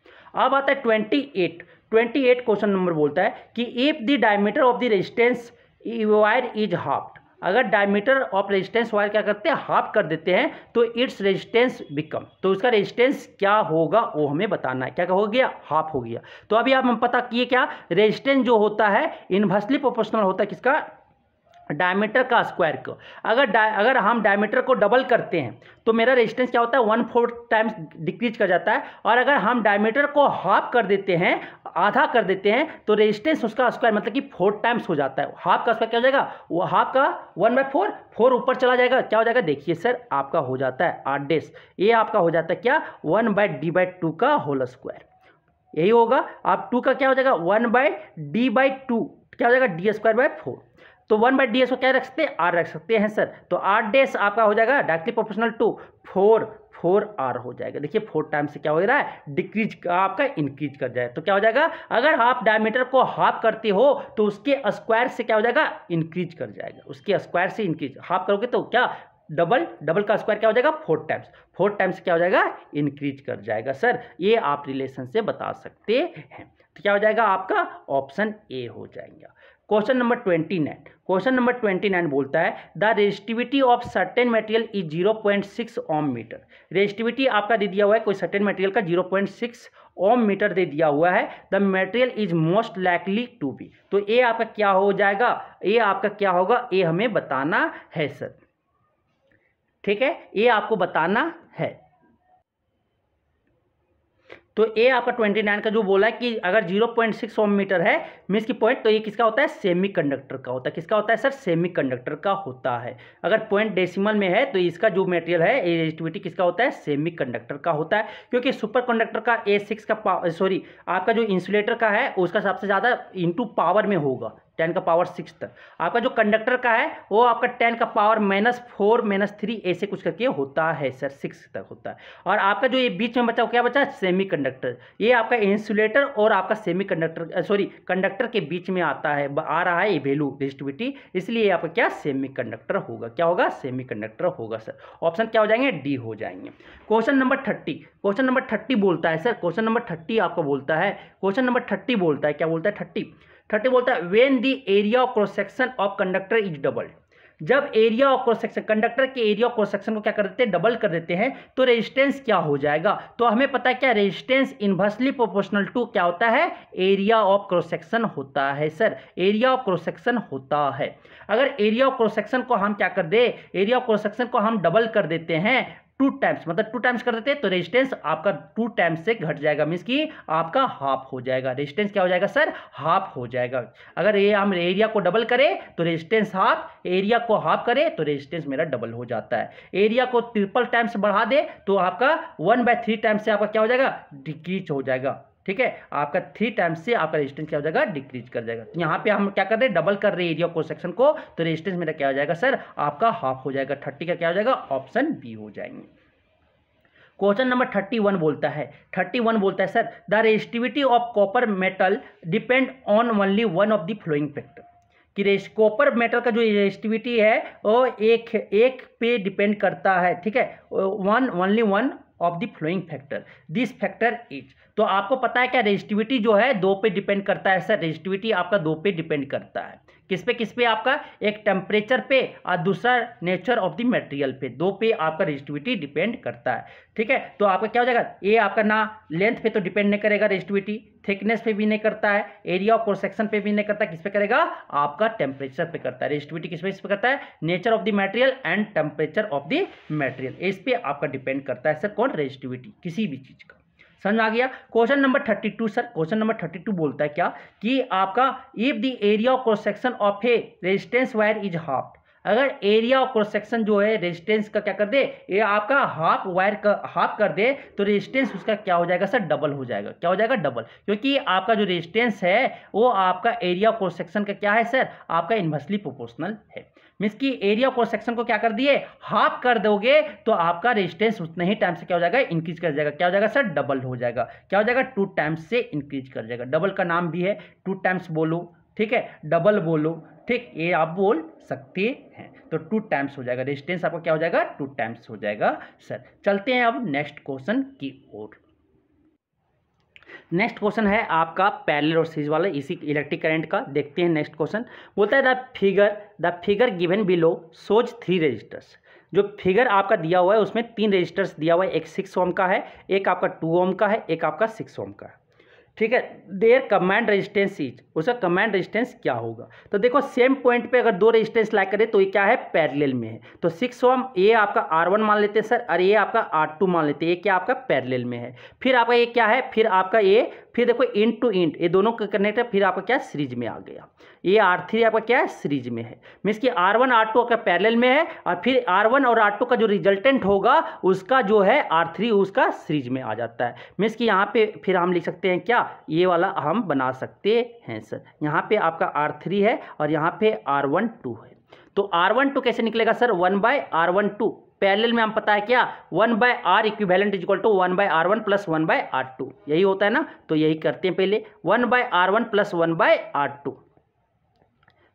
अब आता है 28 क्वेश्चन नंबर बोलता है कि if the diameter of the resistance wire is half, अगर डायमीटर ऑफ रेजिस्टेंस वायर क्या करते हैं हाफ कर देते हैं तो इट्स रेजिस्टेंस बिकम, तो उसका रेजिस्टेंस क्या होगा वो हमें बताना है। क्या हो गया हाफ हो गया। तो अभी आप हम पता किए क्या रेजिस्टेंस जो होता है इनवर्सली प्रोपोर्शनल होता है किसका डायमीटर का स्क्वायर को अगर हम डायमीटर को डबल करते हैं तो मेरा रेजिस्टेंस क्या होता है 1/4 टाइम्स डिक्रीज कर जाता है। और अगर हम डायमीटर को हाफ कर देते हैं, आधा कर देते हैं, तो रेजिस्टेंस उसका स्क्वायर मतलब कि 4 टाइम्स हो जाता है। हाफ का स्क्वायर क्या हो जाएगा, वो हाफ का 1/4, 4 ऊपर चला जाएगा, क्या हो जाएगा, देखिए सर आपका हो जाता है 8 डेस। ये आपका हो जाता है क्या 1/d/2 का होल स्क्वायर, यही होगा। आप 2 का क्या हो जाएगा 1/d/2 क्या हो जाएगा d²/4। तो 1/ds को क्या रख सकते हैं, r रख सकते हैं सर। तो 8 डेस आपका हो जाएगा डायरेक्टली प्रोपोर्शनल टू 4r हो जाएगा। देखिए 4 टाइम से क्या हो रहा है, डिक्रीज आपका इंक्रीज कर जाए। तो क्या हो जाएगा, अगर आप डायमीटर को हाफ करते हो तो उसके स्क्वायर से क्या हो जाएगा, इंक्रीज कर जाएगा। उसके स्क्वायर से इंक्रीज, हाफ करोगे तो क्या डबल का स्क्वायर क्या हो जाएगा 4 टाइम्स क्या हो जाएगा, इंक्रीज कर जाएगा सर। ये आप रिलेशन से बता सकते हैं। तो क्या हो जाएगा आपका ऑप्शन ए हो जाएगा। क्वेश्चन नंबर 29 बोलता है the resistivity of certain material is 0.6 ohm metre. Resistivity आपका दे दिया हुआ है कोई सर्टेन मटेरियल का 0.6 ओम मीटर दे दिया हुआ है। The material is most likely to be. तो ये आपका क्या हो जाएगा, ये आपका क्या होगा, ये हमें बताना है सर, ठीक है, ये आपको बताना है। तो ये आपका 29 का जो बोला है कि अगर 0.6 ओम मीटर है मीन्स की पॉइंट, तो ये किसका होता है, सेमी कंडक्टर का होता है। किसका होता है सर, सेमी कंडक्टर का होता है। अगर पॉइंट डेसिमल में है तो इसका जो मटेरियल है ये रेजिस्टिविटी किसका होता है, सेमी कंडक्टर का होता है। क्योंकि सुपर कंडक्टर का A6 का आपका जो इंसुलेटर का है उसका सबसे ज़्यादा इंटू पावर में होगा 10⁻⁶ तक। आपका जो कंडक्टर का है वो आपका 10⁻⁻4 -3 ऐसे कुछ करके होता है सर, 6 तक होता है। और आपका जो ये बीच में बचा वो क्या बचा, सेमी कंडक्टर। ये आपका इंसुलेटर और आपका सेमी कंडक्टर कंडक्टर के बीच में आता है, आ रहा है ये वैल्यू रेजिस्टिविटी, इसलिए आपका क्या सेमी कंडक्टर होगा। क्या होगा, सेमी कंडक्टर होगा सर। ऑप्शन क्या हो जाएंगे, डी हो जाएंगे। क्वेश्चन नंबर 30 बोलता है सर, क्वेश्चन नंबर 30 आपको बोलता है, क्वेश्चन नंबर 30 बोलता है, क्या बोलता है 30 बोलता है when the area of cross section of conductor is doubled. जब area of cross section, conductor के एरिया ऑफ क्रॉस सेक्शन को क्या कर देते हैं, डबल कर देते हैं, तो रेजिस्टेंस क्या हो जाएगा। तो हमें पता है क्या, रेजिस्टेंस इनवर्सली प्रोपोर्शनल टू क्या होता है, एरिया ऑफ क्रॉस सेक्शन होता है sir, area of cross section होता है। अगर एरिया ऑफ क्रॉस सेक्शन को हम क्या कर दे, एरिया ऑफ क्रॉस सेक्शन को हम डबल कर देते हैं 2 टाइम्स, मतलब 2 टाइम्स कर देते हैं तो रेजिस्टेंस आपका 2 टाइम्स से घट जाएगा, मीन्स कि आपका हाफ हो जाएगा। रेजिस्टेंस क्या हो जाएगा सर, हाफ हो जाएगा। अगर ये हम एरिया को डबल करें तो रेजिस्टेंस हाफ, एरिया को हाफ करें तो रेजिस्टेंस मेरा डबल हो जाता है। एरिया को ट्रिपल टाइम्स बढ़ा दे तो आपका 1/3 टाइम्स से आपका क्या हो जाएगा, डिक्रीज हो जाएगा। ठीक है, आपका 3 टाइम्स से आपका रेजिस्टेंस क्या हो जाएगा, डिक्रीज कर जाएगा। तो यहाँ पे हम क्या कर रहे हैं, डबल कर रहे हैं एरिया क्रॉस सेक्शन को, तो रेजिस्टेंस मेरा क्या हो जाएगा सर, आपका हाफ हो जाएगा। 30 का क्या हो जाएगा, ऑप्शन बी हो जाएंगे। क्वेश्चन नंबर 31 बोलता है sir the resistivity of copper metal depend on only one of the flowing factor. कि कॉपर मेटल का जो रेजिस्टिविटी है वो एक पे डिपेंड करता है, ठीक है, only one of the flowing factor, this factor is. तो आपको पता है क्या, रेजिस्टिविटी जो है 2 पे डिपेंड करता है सर, रेजिस्टिविटी आपका 2 पे डिपेंड करता है। किस पे आपका, एक टेम्परेचर पे और दूसरा नेचर ऑफ द मटेरियल पे, 2 पे आपका रेजिस्टिविटी डिपेंड करता है। ठीक है, तो आपका क्या हो जाएगा, ये आपका ना लेंथ पे तो डिपेंड नहीं करेगा रेजिस्टिविटी, थिकनेस पे भी नहीं करता है, एरिया ऑफ क्रॉस सेक्शन पे भी नहीं करता, किस पे करेगा, आपका टेम्परेचर पे करता है। रेजिस्टिविटी किस पे करता है, nature of the material and temperature of the material, इस पे आपका डिपेंड करता है सर कौन, रेजिस्टिविटी किसी भी चीज का। समझ आ गया। Question number 32 sir, question number 32 बोलता है क्या कि आपका if the area of cross section of A resistance wire is half. अगर एरिया ऑफ क्रॉस सेक्शन जो है रेजिस्टेंस का क्या कर दे, ये आपका हाफ वायर का हाफ कर दे तो रेजिस्टेंस उसका क्या हो जाएगा सर, डबल हो जाएगा। क्या हो जाएगा, डबल, क्योंकि आपका जो रेजिस्टेंस है वो आपका एरिया ऑफ क्रॉस सेक्शन का क्या है सर, आपका इनवर्सली प्रोपोर्शनल है। मीन्स की एरिया क्रॉस सेक्शन को क्या कर दिए, हाफ कर दोगे तो आपका रेजिस्टेंस उतने ही टाइम से क्या हो जाएगा, इंक्रीज कर जाएगा। क्या हो जाएगा सर, डबल हो जाएगा। क्या हो जाएगा, 2 टाइम्स से इंक्रीज कर जाएगा। डबल का नाम भी है, 2 टाइम्स बोलो, ठीक है, डबल बोलो, ठीक, ये आप बोल सकते हैं। तो 2 टाइम्स हो जाएगा, रेजिस्टेंस आपका क्या हो जाएगा, 2 टाइम्स हो जाएगा सर। चलते हैं अब नेक्स्ट क्वेश्चन की ओर। नेक्स्ट क्वेश्चन है आपका पैरेलल और सीरीज वाला, इसी इलेक्ट्रिक करंट का। देखते हैं नेक्स्ट क्वेश्चन। बोलता है the figure given below shows 3 resistors. जो फिगर आपका दिया हुआ है उसमें 3 रेजिस्टर्स दिया हुआ है, एक 6 ओम का है, एक आपका 2 ओम का है, एक आपका 6 ओम का है। ठीक है, देयर कमांड रेजिस्टेंस इज, उसका कमांड रेजिस्टेंस क्या होगा। तो देखो सेम पॉइंट पे अगर दो रेजिस्टेंस लाइक करें तो ये क्या है, पैरेलल में है। तो 6 ओम ये आपका R1 मान लेते हैं सर, और ये आपका R2 मान लेते हैं, ये क्या आपका पैरेलल में है। फिर आपका ये क्या है, फिर आपका ये, फिर देखो इंट टू इंट ये दोनों का कनेक्ट है, फिर आपका क्या सीरीज में आ गया। ये R3 आपका क्या है, सीरीज में है, मीन्स कि R1 R2 आपका पैरेलल में है, और फिर R1 और R2 का जो रिजल्टेंट होगा उसका जो है R3 उसका सीरीज में आ जाता है। मीन्स कि यहाँ पे फिर हम लिख सकते हैं क्या, ये वाला हम बना सकते हैं सर। यहाँ पे आपका R3 है और यहाँ पे R12 है। तो R12 कैसे निकलेगा सर, 1/R12 पैरेलल में हम पता है क्या, 1/R equivalent is equal to 1/R1 plus 1/R2, यही होता है ना। तो यही करते हैं, पहले 1/R1 प्लस 1/R2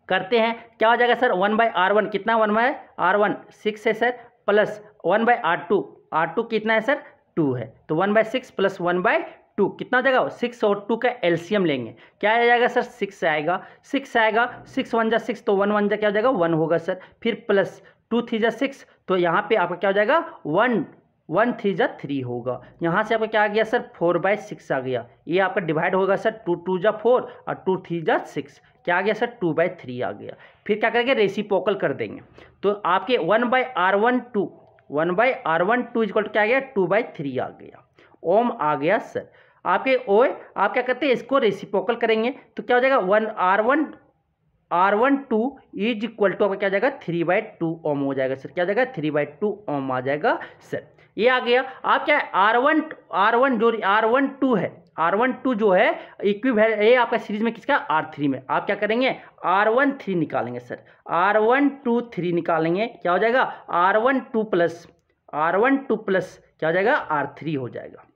करते हैं, क्या हो जाएगा सर, 1/R1 कितना, 1/R1 6 है सर, प्लस 1/R2, R2 कितना है सर, 2 है। तो 1/6 प्लस 1/2 कितना हो जाएगा, 6 और 2 का एलसीएम लेंगे, क्या आ जाएगा सर, 6 आएगा, 6 आएगा, 6 1 जा 6, तो 1 1 जा क्या हो जाएगा, 1 होगा सर। फिर प्लस 2 3 जा 6, तो यहाँ पे आपका क्या हो जाएगा, 1 1 3 जा 3 होगा। यहाँ से आपका क्या आ गया सर, 4/6 आ गया। ये आपका डिवाइड होगा सर, 2 2 जा 4 और 2 3 जा 6, क्या आ गया सर, 2/3 आ गया। फिर क्या करेंगे, रेसिप्रोकल कर देंगे, तो आपके 1/R12 1/R12 इक्वल टू क्या आ गया, 2/3 आ गया, ओम आ गया सर। आपके ओए आप क्या करते हैं, इसको रेसिप्रोकल करेंगे तो क्या हो जाएगा, R12 इज इक्वल टू आपका क्या हो जाएगा, 3/2 ओम हो जाएगा सर, क्या हो जाएगा, 3/2 ओम आ जाएगा सर। ये आ गया। आप क्या है, R1 जो R12 है, R12 जो है इक्विवेलेंट, ये आपका सीरीज में किसका, R3 में। आप क्या करेंगे, R13 निकालेंगे सर, R123 निकालेंगे, क्या हो जाएगा, R12 प्लस क्या हो जाएगा, R3 हो जाएगा।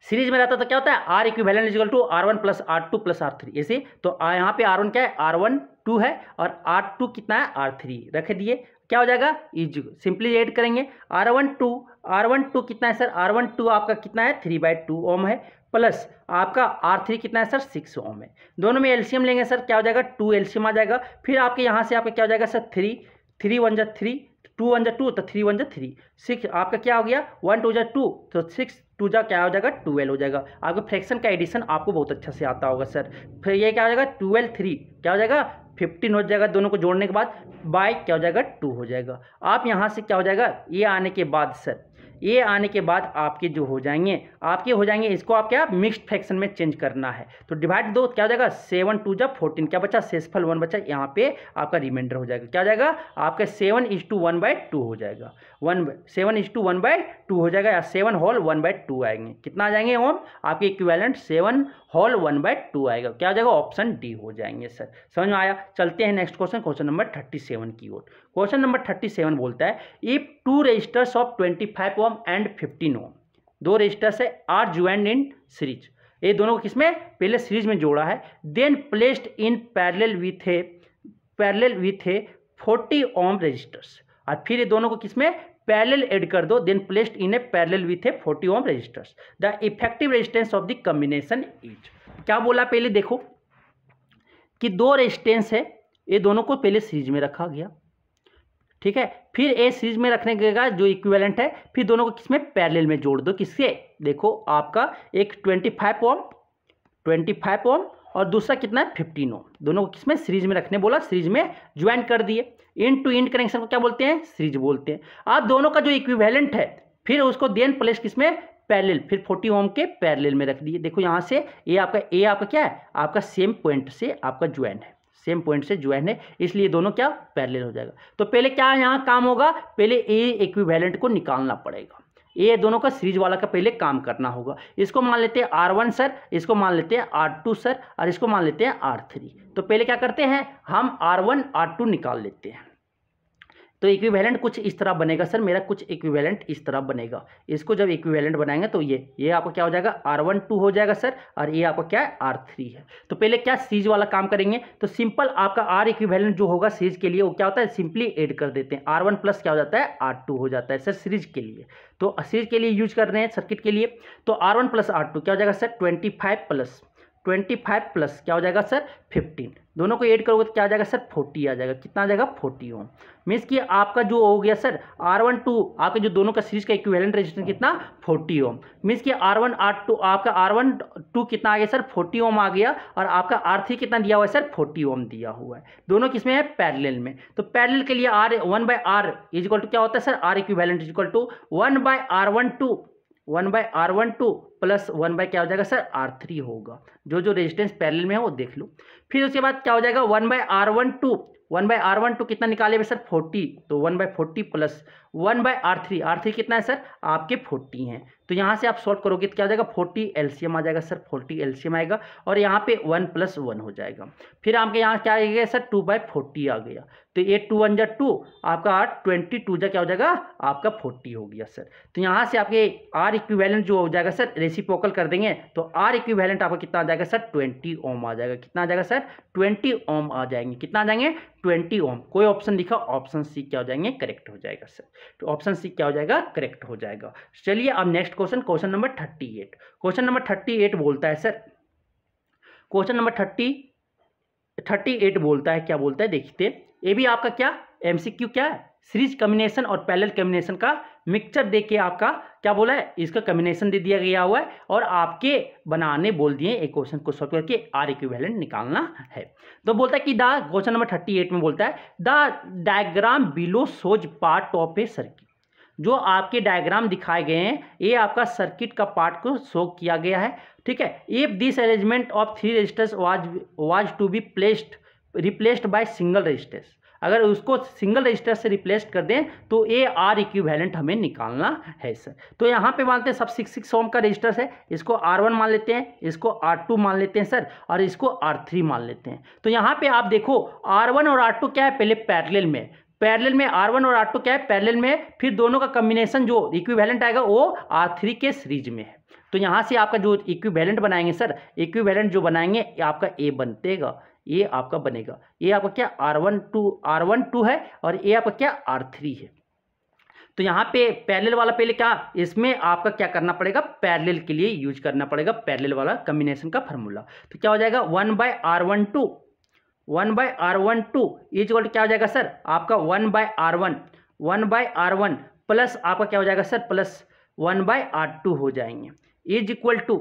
सीरीज में रहता तो क्या होता है, R equivalent is equal to R1 plus R2 plus R3 ऐसे। तो यहाँ पे R1 क्या है, R12 है, और R2 कितना है, R3 रख दिए, क्या हो जाएगा, इज सिंपली ऐड करेंगे, R12 कितना है सर, R12 आपका कितना है, 3/2 ओम है, प्लस आपका R3 कितना है सर, 6 ओम है। दोनों में एलसीएम लेंगे सर, क्या हो जाएगा, 2 एलसीएम आ जाएगा। फिर आपके यहाँ से आपका क्या हो जाएगा सर, 3 1 जा 3, 2 1 जा 2, तो 3 1 जा 3, 6 आपका क्या हो गया, 1 2 जा 2, तो 6 2 जा क्या हो जाएगा, 12 हो जाएगा। आपका फ्रैक्शन का एडिशन आपको बहुत अच्छा से आता होगा सर। फिर ये क्या हो जाएगा, 12 3 क्या हो जाएगा, 15 हो जाएगा, दोनों को जोड़ने के बाद बाय क्या हो जाएगा, 2 हो जाएगा। आप यहाँ से क्या हो जाएगा, ये आने के बाद सर, ये आने के बाद आपके जो हो जाएंगे, इसको आप क्या मिक्स्ड फ्रैक्शन में चेंज करना है। तो डिवाइड दो, क्या हो जाएगा, 7 2 जा 14, क्या बचा, शेषफल 1 बचा, यहाँ पे आपका रिमाइंडर हो जाएगा, क्या हो जाएगा, आपका 7:1/2 हो जाएगा, 7:1/2 हो जाएगा, या 7 होल 1/2 आएंगे, कितना आ जाएंगे ओम, आपके इक्विवेलेंट 7 होल 1/2 आएगा, क्या हो जाएगा, ऑप्शन डी हो जाएंगे सर। समझ में आया। चलते हैं नेक्स्ट क्वेश्चन नंबर 37 की ओर। क्वेश्चन नंबर 37 बोलता है, if 2 resistors of 25 ohm and 15 ohm, 2 resistors है, आर ज्वाइंड इन सीरीज, ये दोनों को किसमें, पहले सीरीज में जोड़ा है, then placed in parallel with a 40 ohm resistors, और फिर ये दोनों को किसमें पैरेलल ऐड कर दो, then placed in a parallel with a 40 ohm resistors, the effective resistance of the combination is. क्या बोला, पहले देखो कि 2 रेजिस्टेंस है, ये दोनों को पहले सीरीज में रखा गया, ठीक है। फिर ए सीरीज में रखने के बाद जो इक्विवेलेंट है, फिर दोनों को किसमें पैरेलल में जोड़ दो, किससे, देखो आपका एक 25 ओम और दूसरा कितना है, 15 ओम, दोनों को किसमें सीरीज में रखने बोला, सीरीज में ज्वाइन कर दिए। इंड टू इंड कनेक्शन को क्या बोलते हैं, सीरीज बोलते हैं। आप दोनों का जो इक्विवेलेंट है, फिर उसको देन प्लेस किसमें, पैरेलल, फिर 40 ओम के पैरेलल में रख दिए। देखो यहाँ से ये आपका क्या है, आपका सेम पॉइंट से आपका ज्वाइन है, सेम पॉइंट से ज्वाइन है, इसलिए दोनों क्या पैरेलल हो जाएगा। तो पहले क्या यहाँ काम होगा, पहले ए इक्विवेलेंट को निकालना पड़ेगा, ये दोनों का सीरीज वाला का पहले काम करना होगा। इसको मान लेते हैं R1 सर, इसको मान लेते हैं R2 सर, और इसको मान लेते हैं R3। तो पहले क्या करते हैं, हम R1 R2 निकाल लेते हैं। तो इक्विवेलेंट कुछ इस तरह बनेगा सर, मेरा कुछ इक्विवेलेंट इस तरह बनेगा। इसको जब इक्विवेलेंट बनाएंगे तो ये आपका क्या हो जाएगा, R12 हो जाएगा सर, और ये आपका क्या है, R3 है। तो पहले क्या सीरीज वाला काम करेंगे, तो सिंपल आपका R इक्विवेलेंट जो होगा सीरीज के लिए, वो क्या होता है, सिंपली ऐड कर देते हैं, R1 प्लस क्या हो जाता है, R2 हो जाता है सर सीरीज के लिए। तो सीरीज के लिए यूज कर रहे हैं सर्किट के लिए, तो R1 प्लस R2 क्या हो जाएगा सर, 25 प्लस 25 प्लस क्या हो जाएगा सर 15, दोनों को ऐड करोगे तो क्या आ जाएगा सर 40 आ जाएगा। कितना आ जाएगा 40 ओम। मीन्स कि आपका जो हो गया सर R12 आपके जो दोनों का सीरीज का इक्विवेलेंट रेजिस्टेंस कितना 40 ओम। मीन्स कि R1 R2 आपका R12 कितना आ गया सर 40 ओम आ गया, और आपका R3 कितना दिया हुआ है सर 40 ओम दिया हुआ है। दोनों किसमें है पैरेलल में। तो पैरेलल के लिए R 1/R is equal to क्या होता है sir R equivalent is equal to 1/R12 plus 1 by क्या हो जाएगा सर R3 होगा। जो रेजिस्टेंस पैरेलल में है वो देख लो। फिर उसके बाद क्या हो जाएगा 1/R12 कितना निकाले सर 40, तो 1/40 प्लस 1/R3 कितना है सर आपके 40 हैं। तो यहाँ से आप सॉल्व करोगे तो क्या हो जाएगा 40 एलसीएम आ जाएगा सर, 40 एलसीएम आएगा, और यहाँ पे 1 + 1 हो जाएगा। फिर आपके यहाँ क्या आ गया सर 2/40 आ गया, तो 8 2 1 2 आपका 22 क्या हो जाएगा आपका 40 हो गया सर। तो यहाँ से आपके R इक्विवेलेंट जो हो जाएगा सर रेसिप्रोकल कर देंगे तो R इक्विवेलेंट आपका कितना आ जाएगा सर 20 ओम आ जाएगा। कितना आ जाएगा सर 20 ओम आ जाएंगे। कितना आ जाएंगे 20 ओम। कोई ऑप्शन दिखा, ऑप्शन सी क्या हो जाएंगे करेक्ट हो जाएगा सर। तो ऑप्शन सी क्या हो जाएगा करेक्ट हो जाएगा। चलिए अब next question number 38। Question number 38 बोलता है सर, क्वेश्चन नंबर 38 बोलता है, क्या बोलता है देखते। ये भी आपका क्या एमसीक्यू क्या है, सीरीज कॉम्बिनेशन और पैरेलल कॉम्बिनेशन का मिक्सचर दे के आपका क्या बोला है, इसका कॉम्बिनेशन दे दिया गया हुआ है और आपके बनाने बोल दिए एक क्वेश्चन को सॉल्व करके R इक्विवेलेंट निकालना है। तो बोलता है कि द क्वेश्चन नंबर 38 में बोलता है the diagram below shows part of A circuit. जो आपके डायग्राम दिखाए गए हैं ये आपका सर्किट का पार्ट को शो किया गया है, ठीक है। If this arrangement of 3 resistors was to be replaced by single resistors, अगर उसको सिंगल रजिस्टर से रिप्लेस कर दें तो ये R इक्विवेलेंट हमें निकालना है सर। तो यहाँ पे मानते हैं सब 6 ओम का रजिस्टर है, इसको R1 मान लेते हैं, इसको R2 मान लेते हैं सर, और इसको R3 मान लेते हैं। तो यहाँ पे आप देखो R1 और R2 क्या है पहले पैरेलल में R1 और R2 क्या है पैरेलल में, फिर दोनों का कॉम्बिनेशन जो इक्विवेलेंट आएगा वो R3 के सीरीज में है। तो यहाँ से आपका जो इक्विवेलेंट बनाएंगे सर, इक्विवेलेंट जो बनाएंगे आपका ए बनतेगा, ये आपका बनेगा, ये आपका क्या R12 है और ये आपका क्या R3 है। तो यहाँ पे पैरेलल वाला पहले क्या, इसमें आपका क्या करना पड़ेगा पैरेलल के लिए यूज करना पड़ेगा पैरेलल वाला कॉम्बिनेशन का फार्मूला। तो क्या हो जाएगा 1/R12 इज इक्वल टू क्या हो जाएगा सर आपका 1/R1 प्लस आपका क्या हो जाएगा सर प्लस 1/R2 हो जाएंगे इज इक्वल टू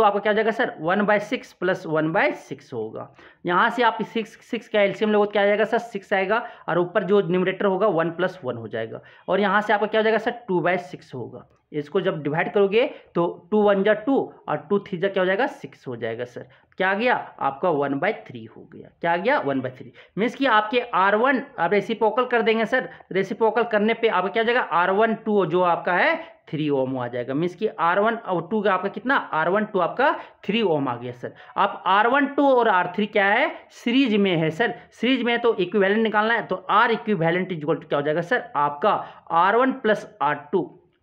आपका क्या हो जाएगा सर 1/6 प्लस 1/6 होगा। यहाँ से आप 6 का एलसीएम लोगे तो क्या आ जाएगा सर 6 आएगा, और ऊपर जो न्यूमरेटर होगा 1 + 1 हो जाएगा, और यहाँ से आपका क्या हो जाएगा सर 2/6 होगा। इसको जब डिवाइड करोगे तो 2 1 जा 2 और 2 3 जा क्या हो जाएगा 6 हो जाएगा सर। क्या आ गया आपका 1/3 हो गया। क्या आ गया 1/3 मीन्स कि आपके R1 आप रेसिप्रोकल कर देंगे सर, रेसिप्रोकल करने पे आपका क्या हो जाएगा R12 जो आपका है 3 ओम आ जाएगा। मीन्स कि R1 और 2 का आपका कितना R12 आपका 3 ओम आ गया सर। आप R12 और R3 क्या है सीरीज में है सर, सीरीज में है तो इक्विवेलेंट निकालना है। तो R equivalent is equal to क्या हो जाएगा सर आपका R1 +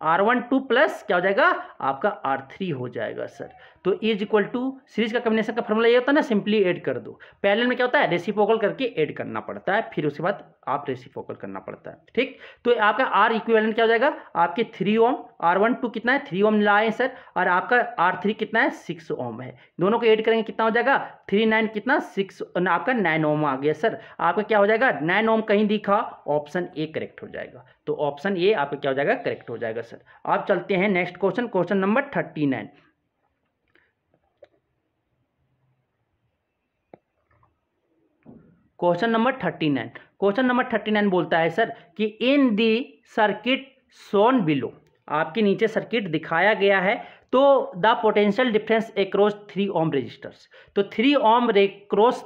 R12 प्लस क्या हो जाएगा आपका R3 हो जाएगा सर। तो इज इक्वल टू सीरीज का कॉम्बिनेशन का फॉर्मूला ये होता है ना, सिंपली ऐड कर दो। पैरेलल में क्या होता है रेसिप्रोकल करके ऐड करना पड़ता है, फिर उसके बाद आप रेसिप्रोकल करना पड़ता है, ठीक। तो आपका R इक्विवेलेंट क्या हो जाएगा आपके 3 ओम, R12 कितना है 3 ओम लाए सर, और आपका R3 कितना है 6 ओम है। दोनों को ऐड करेंगे कितना हो जाएगा 3 9 कितना 6 आपका 9 ओम आ गया सर। आपका क्या हो जाएगा 9 ओम कहीं दिखा, ऑप्शन ए करेक्ट हो जाएगा। तो ऑप्शन ए आपका क्या हो जाएगा करेक्ट हो जाएगा सर। आप चलते हैं next question number 39। Question number 39 बोलता है सर कि in the circuit shown below, आपके नीचे सर्किट दिखाया गया है, तो the potential difference across 3 ohm resistors. तो 3 ओम क्रॉस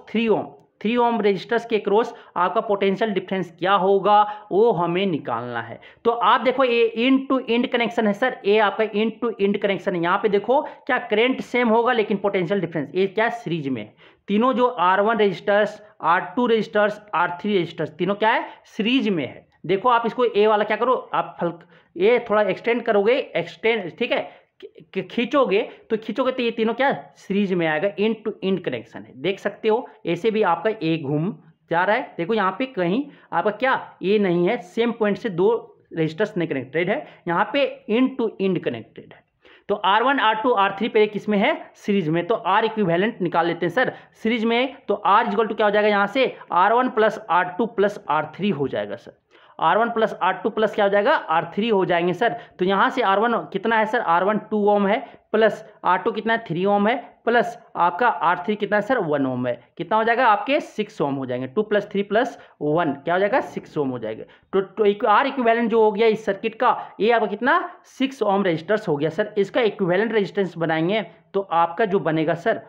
3 ओम रेजिस्टर्स के क्रॉस आपका पोटेंशियल डिफरेंस क्या होगा वो हमें निकालना है। तो आप देखो ये इंड टू इंड कनेक्शन है सर, ये आपका इंड टू इंड कनेक्शन है। यहाँ पे देखो क्या करंट सेम होगा लेकिन पोटेंशियल डिफरेंस ये क्या सीरीज में है। तीनों जो R1 registers, R2 registers, R3 registers तीनों क्या है सीरीज में है। देखो आप इसको ए वाला क्या करो आप ये थोड़ा एक्सटेंड करोगे, ठीक है, खींचोगे तो ये तीनों क्या सीरीज में आएगा, इंड टू इंड कनेक्शन है। देख सकते हो ऐसे भी आपका ए घूम जा रहा है। देखो यहाँ पे कहीं आपका क्या ए नहीं है, सेम पॉइंट से 2 रजिस्टर्स नहीं कनेक्टेड है, यहाँ पे इंड टू इंड कनेक्टेड है। तो R1 R2 R3 पहले किस में है, सीरीज में, तो R इक्विवेलेंट निकाल लेते हैं सर सीरीज में। तो R इक्वल टू क्या हो जाएगा यहाँ से, R1 plus R2 plus R3 हो जाएगा sir. R1 plus R2 plus क्या हो जाएगा, R3 हो जाएंगे सर। तो यहाँ से R1 कितना है सर, R1 2 ओम है, प्लस R2 कितना है 3 ओम है, प्लस आपका R3 कितना है सर 1 ओम है। कितना हो जाएगा आपके 6 ओम हो जाएंगे। 2 + 3 + 1 क्या हो जाएगा 6 ओम हो जाएगा। तो आर इक्विवेलेंट जो हो गया इस सर्किट का, ये आपका कितना 6 ओम रेजिस्टेंस हो गया सर। इसका इक्विवेलेंट रेजिस्टेंस बनाएंगे तो आपका जो बनेगा सर,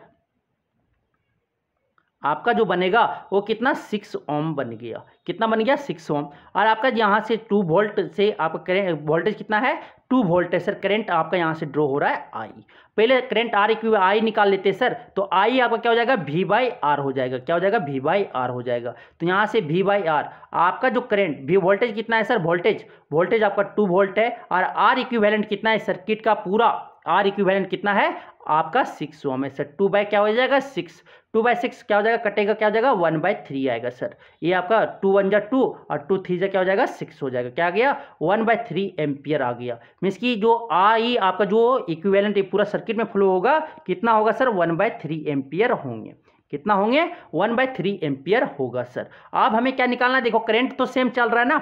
आपका जो बनेगा वो कितना 6 ओम बन गया। कितना बन गया 6 ओम। और आपका यहाँ से 2 वोल्ट से आपका करेंट वोल्टेज कितना है 2 वोल्ट है सर। करंट आपका यहाँ से ड्रॉ हो रहा है आई। पहले करंट आर इक्विवेलेंट आई निकाल लेते हैं सर। तो आई आपका क्या हो जाएगा V/R हो जाएगा। क्या हो जाएगा V/R हो जाएगा। तो यहाँ से V/R आपका जो करंट भी वोल्टेज कितना है सर, वोल्टेज आपका 2 वोल्ट है। और आर इक्विवेलेंट कितना है सर्किट का पूरा, आर इक्विवेलेंट कितना है आपका 6 ओम है सर। 2 बाय क्या हो जाएगा 6, 2/6 क्या हो जाएगा, कटेगा क्या हो जाएगा 1/3 आएगा सर। ये आपका 2 × 1 = 2 और 2 × 3 = क्या हो जाएगा 6 हो जाएगा। क्या आ गया 1/3 एम्पियर आ गया। मीन्स की जो आई आपका जो इक्विवेलेंट पूरा सर्किट में फ्लो होगा कितना होगा सर 1/3 एम्पियर होंगे। कितना होंगे 1/3 एम्पियर होगा सर। अब हमें क्या निकालना है, देखो करंट तो सेम चल रहा है ना,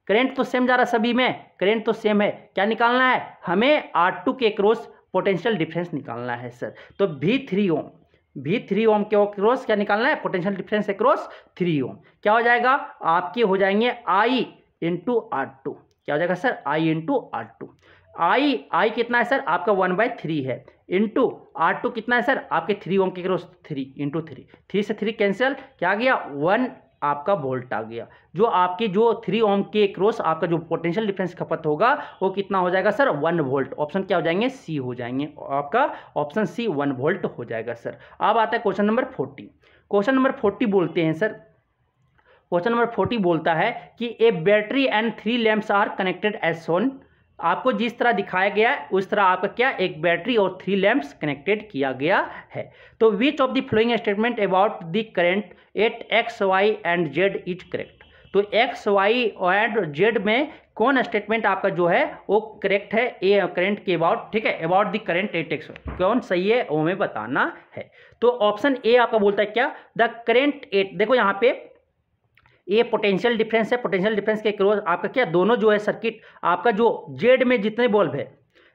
करंट तो सेम जा रहा है सभी में, करंट तो सेम है। क्या निकालना है हमें R2 के क्रॉस पोटेंशियल डिफरेंस निकालना है सर। तो V3 ओम के क्रॉस क्या निकालना है, पोटेंशियल डिफरेंस अक्रॉस 3 ओम। क्या हो जाएगा आपके हो जाएंगे I × R2। क्या हो जाएगा सर I × R2। आई कितना है सर आपका 1/3 है, इंटू R2 कितना है सर आपके 3 ओम के क्रॉस 3 × 3, 3 से 3 कैंसिल, क्या आ गया 1 आपका वोल्ट आ गया। जो आपकी जो 3 ओम के क्रॉस आपका जो पोटेंशियल डिफरेंस खपत होगा वो कितना हो जाएगा सर 1 वोल्ट। ऑप्शन क्या हो जाएंगे सी हो जाएंगे, आपका ऑप्शन सी 1 वोल्ट हो जाएगा सर। अब आता है क्वेश्चन नंबर 40। क्वेश्चन नंबर 40 बोलते हैं सर, क्वेश्चन नंबर 40 बोलता है कि a battery and 3 lamps are connected as shown. आपको जिस तरह दिखाया गया है उस तरह आपका क्या एक बैटरी और 3 लैंप्स कनेक्टेड किया गया है। तो which of the following statement about the current at X Y and Z is correct. तो एक्स वाई एंड जेड में कौन स्टेटमेंट आपका जो है वो करेक्ट है ए करंट के अबाउट, ठीक है, about the current at x कौन सही है वो हमें बताना है। तो ऑप्शन ए आपका बोलता है क्या द करंट एट, देखो यहाँ पे ये पोटेंशियल डिफरेंस है, पोटेंशियल डिफरेंस के क्रॉस आपका क्या दोनों जो है सर्किट आपका जो जेड में जितने बल्ब है,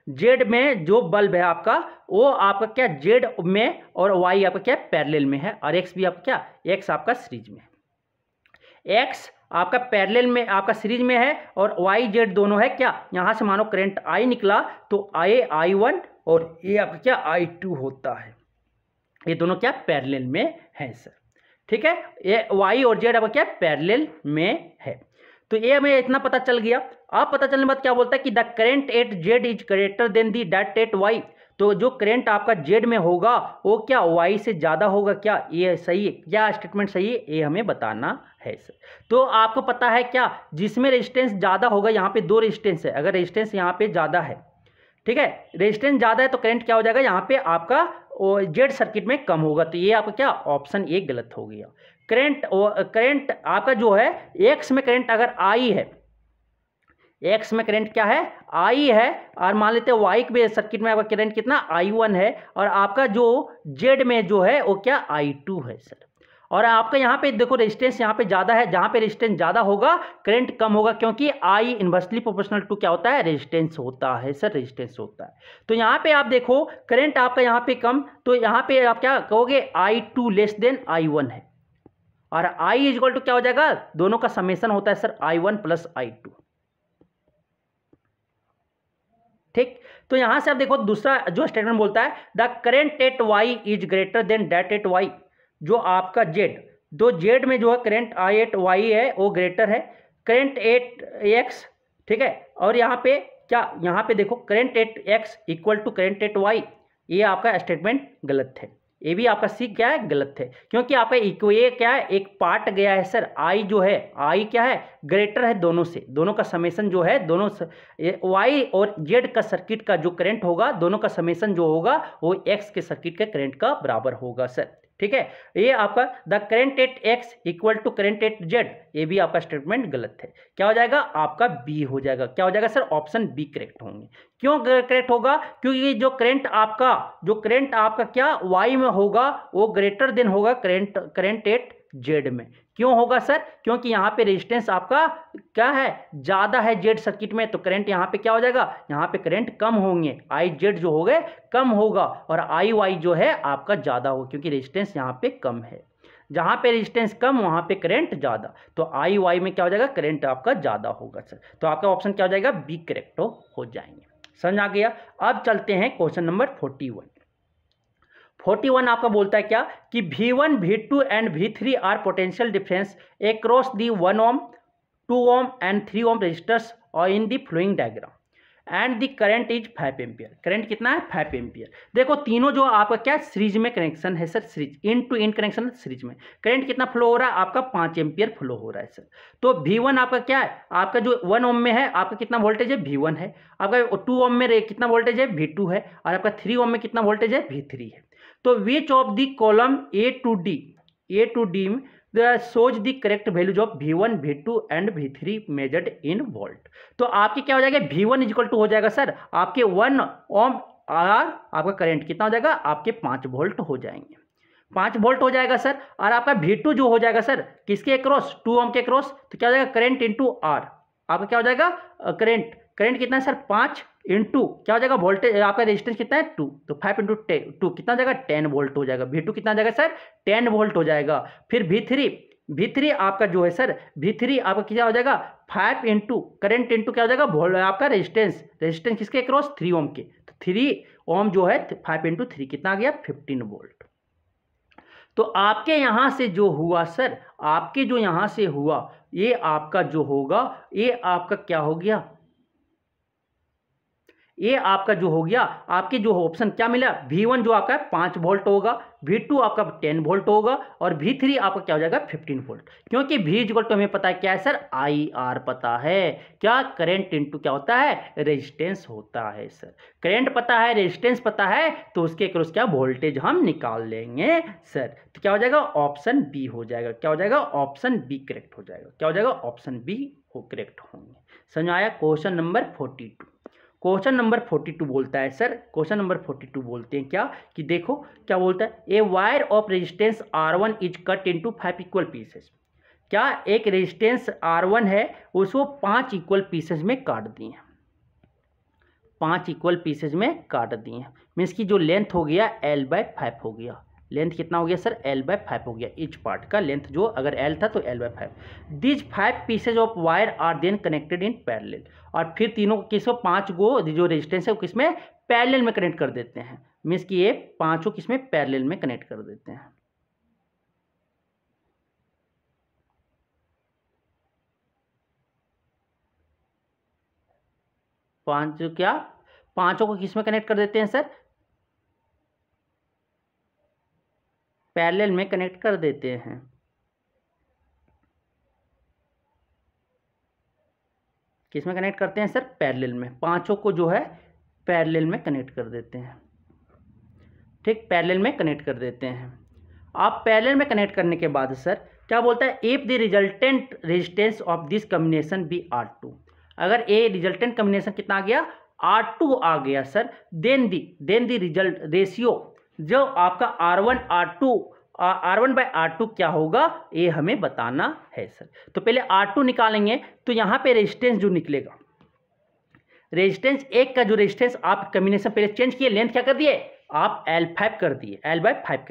जेड में जो बल्ब है आपका वो आपका क्या जेड में और वाई आपका क्या पैरेलल में है और एक्स भी आपका क्या एक्स आपका सीरीज में, एक्स आपका पैरेलल में आपका सीरीज में है और वाई जेड दोनों है क्या। यहाँ से मानो करंट आई निकला तो I1 और ये आपका क्या I2 होता है, ये दोनों क्या पैरेलल में है सर, ठीक है। ये वाई और जेड आपका क्या पैरेलल में है। तो ये हमें इतना पता चल गया। अब पता चलने के बाद क्या बोलता है कि the current at Z is greater than the that at Y. तो जो करंट आपका जेड में होगा वो क्या वाई से ज़्यादा होगा। क्या ये सही है, क्या स्टेटमेंट सही है, ये हमें बताना है सर। तो आपको पता है क्या जिसमें रेजिस्टेंस ज़्यादा होगा, यहाँ पे 2 रेजिस्टेंस है, अगर रेजिस्टेंस यहाँ पे ज़्यादा है, ठीक है, रेजिस्टेंस ज़्यादा है तो करंट क्या हो जाएगा यहाँ पे आपका जेड सर्किट में कम होगा। तो ये आपका क्या ऑप्शन ए गलत हो गया। करंट आपका जो है एक्स में करंट अगर आई है, एक्स में करंट क्या है आई है, और मान लेते हैं वाई के सर्किट में आपका करंट कितना I1 है और आपका जो जेड में जो है वो क्या I2 है सर। और आपका यहाँ पे देखो रेजिस्टेंस यहाँ पे ज़्यादा है, जहाँ पे रेजिस्टेंस ज़्यादा होगा करंट कम होगा, क्योंकि आई इन्वर्सली प्रोपोर्शनल टू क्या होता है रेजिस्टेंस होता है सर, रेजिस्टेंस होता है। तो यहाँ पे आप देखो करंट आपका यहाँ पे कम, तो यहाँ पे आप क्या कहोगे I2 लेस देन I1 है और I इक्वल टू क्या हो जाएगा, दोनों का समेशन होता है सर I1 + I2, ठीक। तो यहां से आप देखो दूसरा जो स्टेटमेंट बोलता है the current at Y is greater than that at Y. जो आपका जेड, दो जेड में जो है करंट आई एट वाई है वो ग्रेटर है करंट एट एक्स, ठीक है। और यहाँ पे क्या, यहाँ पे देखो current at X equal to current at Y, ये आपका स्टेटमेंट गलत है। ये भी आपका सी क्या है गलत है, क्योंकि आपका ये क्या है एक पार्ट गया है सर, आई जो है आई क्या है ग्रेटर है दोनों से, दोनों का समेशन जो है दोनों वाई और जेड का सर्किट का जो करंट होगा दोनों का समेशन जो होगा वो एक्स के सर्किट के करंट का बराबर होगा सर, ठीक है। ये आपका the current at X equal to current at Z, ये भी आपका स्टेटमेंट गलत है। क्या हो जाएगा आपका बी हो जाएगा। क्या हो जाएगा सर, ऑप्शन बी करेक्ट होंगे। क्यों करेक्ट होगा, क्योंकि जो करंट आपका क्या वाई में होगा वो ग्रेटर देन होगा करंट एट जेड में। क्यों होगा सर, क्योंकि यहाँ पे रेजिस्टेंस आपका क्या है, ज्यादा है जेड सर्किट में, तो करंट यहाँ पे क्या हो जाएगा, यहाँ पे करंट कम होंगे, आई जेड जो हो गए कम होगा और आई वाई जो है आपका ज्यादा होगा, क्योंकि रेजिस्टेंस यहाँ पे कम है। जहाँ पे रेजिस्टेंस कम वहाँ पे करंट ज्यादा, तो आई वाई में क्या हो जाएगा, करंट आपका ज्यादा होगा सर। तो आपका ऑप्शन क्या हो जाएगा, बी करेक्ट हो जाएंगे। समझ आ गया। अब चलते हैं क्वेश्चन नंबर 41 आपका बोलता है क्या कि V1, V2 and V3 are potential difference across the 1 ohm, 2 ohm and 3 ohm resistors और in the flowing diagram and the current is 5 ampere. Current कितना है, 5 एम्पियर। देखो तीनों जो आपका क्या सीरीज में कनेक्शन है sir, series in to in connection series में। करंट कितना फ्लो हो रहा है आपका, 5 एम्पियर फ्लो हो रहा है सर। तो V1 आपका क्या है, आपका जो 1 ohm में है आपका कितना वोल्टेज है, V1 है। आपका 2 ohm में कितना वोल्टेज है, V2 है। और आपका 3 ohm में कितना वोल्टेज है, V3 है। तो which of the column A to D shows the correct values of V1, V2 and V3 measured in volt। तो आपके क्या हो जाएगा, V1 इक्वल टू हो जाएगा सर आपके 1 ohm और आपका करंट कितना हो जाएगा, आपके 5 वोल्ट हो जाएंगे, 5 वोल्ट हो जाएगा सर। और आपका V2 जो हो जाएगा सर किसके अक्रॉस, 2 ohm के अक्रॉस, तो क्या हो जाएगा करंट इंटू आर, आपका क्या हो जाएगा करंट कितना है सर, 5 इंटू क्या हो जाएगा वोल्टेज, आपका रेजिस्टेंस कितना है 2, तो 5 इंटू 2 कितना हो जाएगा 10 वोल्ट हो जाएगा। V2 कितना हो जाएगा सर, 10 वोल्ट हो जाएगा। फिर V3 आपका जो है सर, V3 आपका क्या हो जाएगा 5 इंटू करंट इंटू क्या हो जाएगा आपका रेजिस्टेंस किसके अक्रॉस, 3 ohm के, तो 3 ohm जो है 5 इंटू 3 कितना आ गया 15 वोल्ट। तो आपके यहां से जो हुआ सर, आपके जो यहां से हुआ ये आपका जो होगा, ये आपका क्या हो गया, ये आपका जो हो गया, आपके जो ऑप्शन क्या मिला, V1 जो आपका 5 वोल्ट होगा, V2 आपका 10 वोल्ट होगा और V3 आपका क्या हो जाएगा 15 वोल्ट। क्योंकि V इक्वल टू हमें पता है क्या है सर, IR पता है, क्या करंट इंटू क्या होता है, रेजिस्टेंस होता है सर। करंट पता है, रेजिस्टेंस पता है, तो उसके क्रॉस क्या वोल्टेज हम निकाल लेंगे सर। तो क्या हो जाएगा, ऑप्शन बी हो जाएगा। क्या हो जाएगा, ऑप्शन बी करेक्ट हो जाएगा। क्या हो जाएगा, ऑप्शन बी हो करेक्ट होंगे। समझ आया। क्वेश्चन नंबर 42 बोलता है सर, क्वेश्चन नंबर 42 बोलते हैं क्या कि देखो क्या बोलता है, a wire of resistance R1 is cut into 5 equal pieces. क्या एक रेजिस्टेंस R1 है उसको 5 इक्वल पीसेस में काट दिए, 5 इक्वल पीसेस में काट दिए। मीन्स की जो लेंथ हो गया L/5 हो गया। लेंथ कितना हो गया सर, L/5 हो गया। इच पार्ट का लेंथ जो अगर L था तो L/5। This 5 pieces of wire are then connected in parallel. और फिर तीनों किसको 5 गो जो रेजिस्टेंस है वो किसमें पैरेलल में कनेक्ट कर देते हैं। मीन्स कि ये पांचों किसमें पैरेलल में कनेक्ट कर देते हैं। पांचों को किसमें कनेक्ट कर देते हैं सर, पैरेलल में कनेक्ट कर देते हैं। किसमें कनेक्ट करते हैं सर, पैरेलल में। पांचों को जो है पैरेलल में कनेक्ट कर देते हैं। ठीक, पैरेलल में कनेक्ट कर देते हैं। आप पैरेलल में कनेक्ट करने के बाद सर क्या बोलता है, if the resultant resistance of this combination be R2। अगर ये रिजल्टेंट कॉम्बिनेशन कितना आ गया, R2 आ गया sir, then the result ratio जो आपका R1/R2 क्या होगा, ये हमें बताना है सर। तो पहले R2 निकालेंगे, तो यहाँ पे रेजिस्टेंस जो निकलेगा, रेजिस्टेंस एक का जो रेजिस्टेंस आप कॉम्बिनेशन पहले चेंज किए, लेंथ क्या कर दिए आप L5 कर दिए, L/5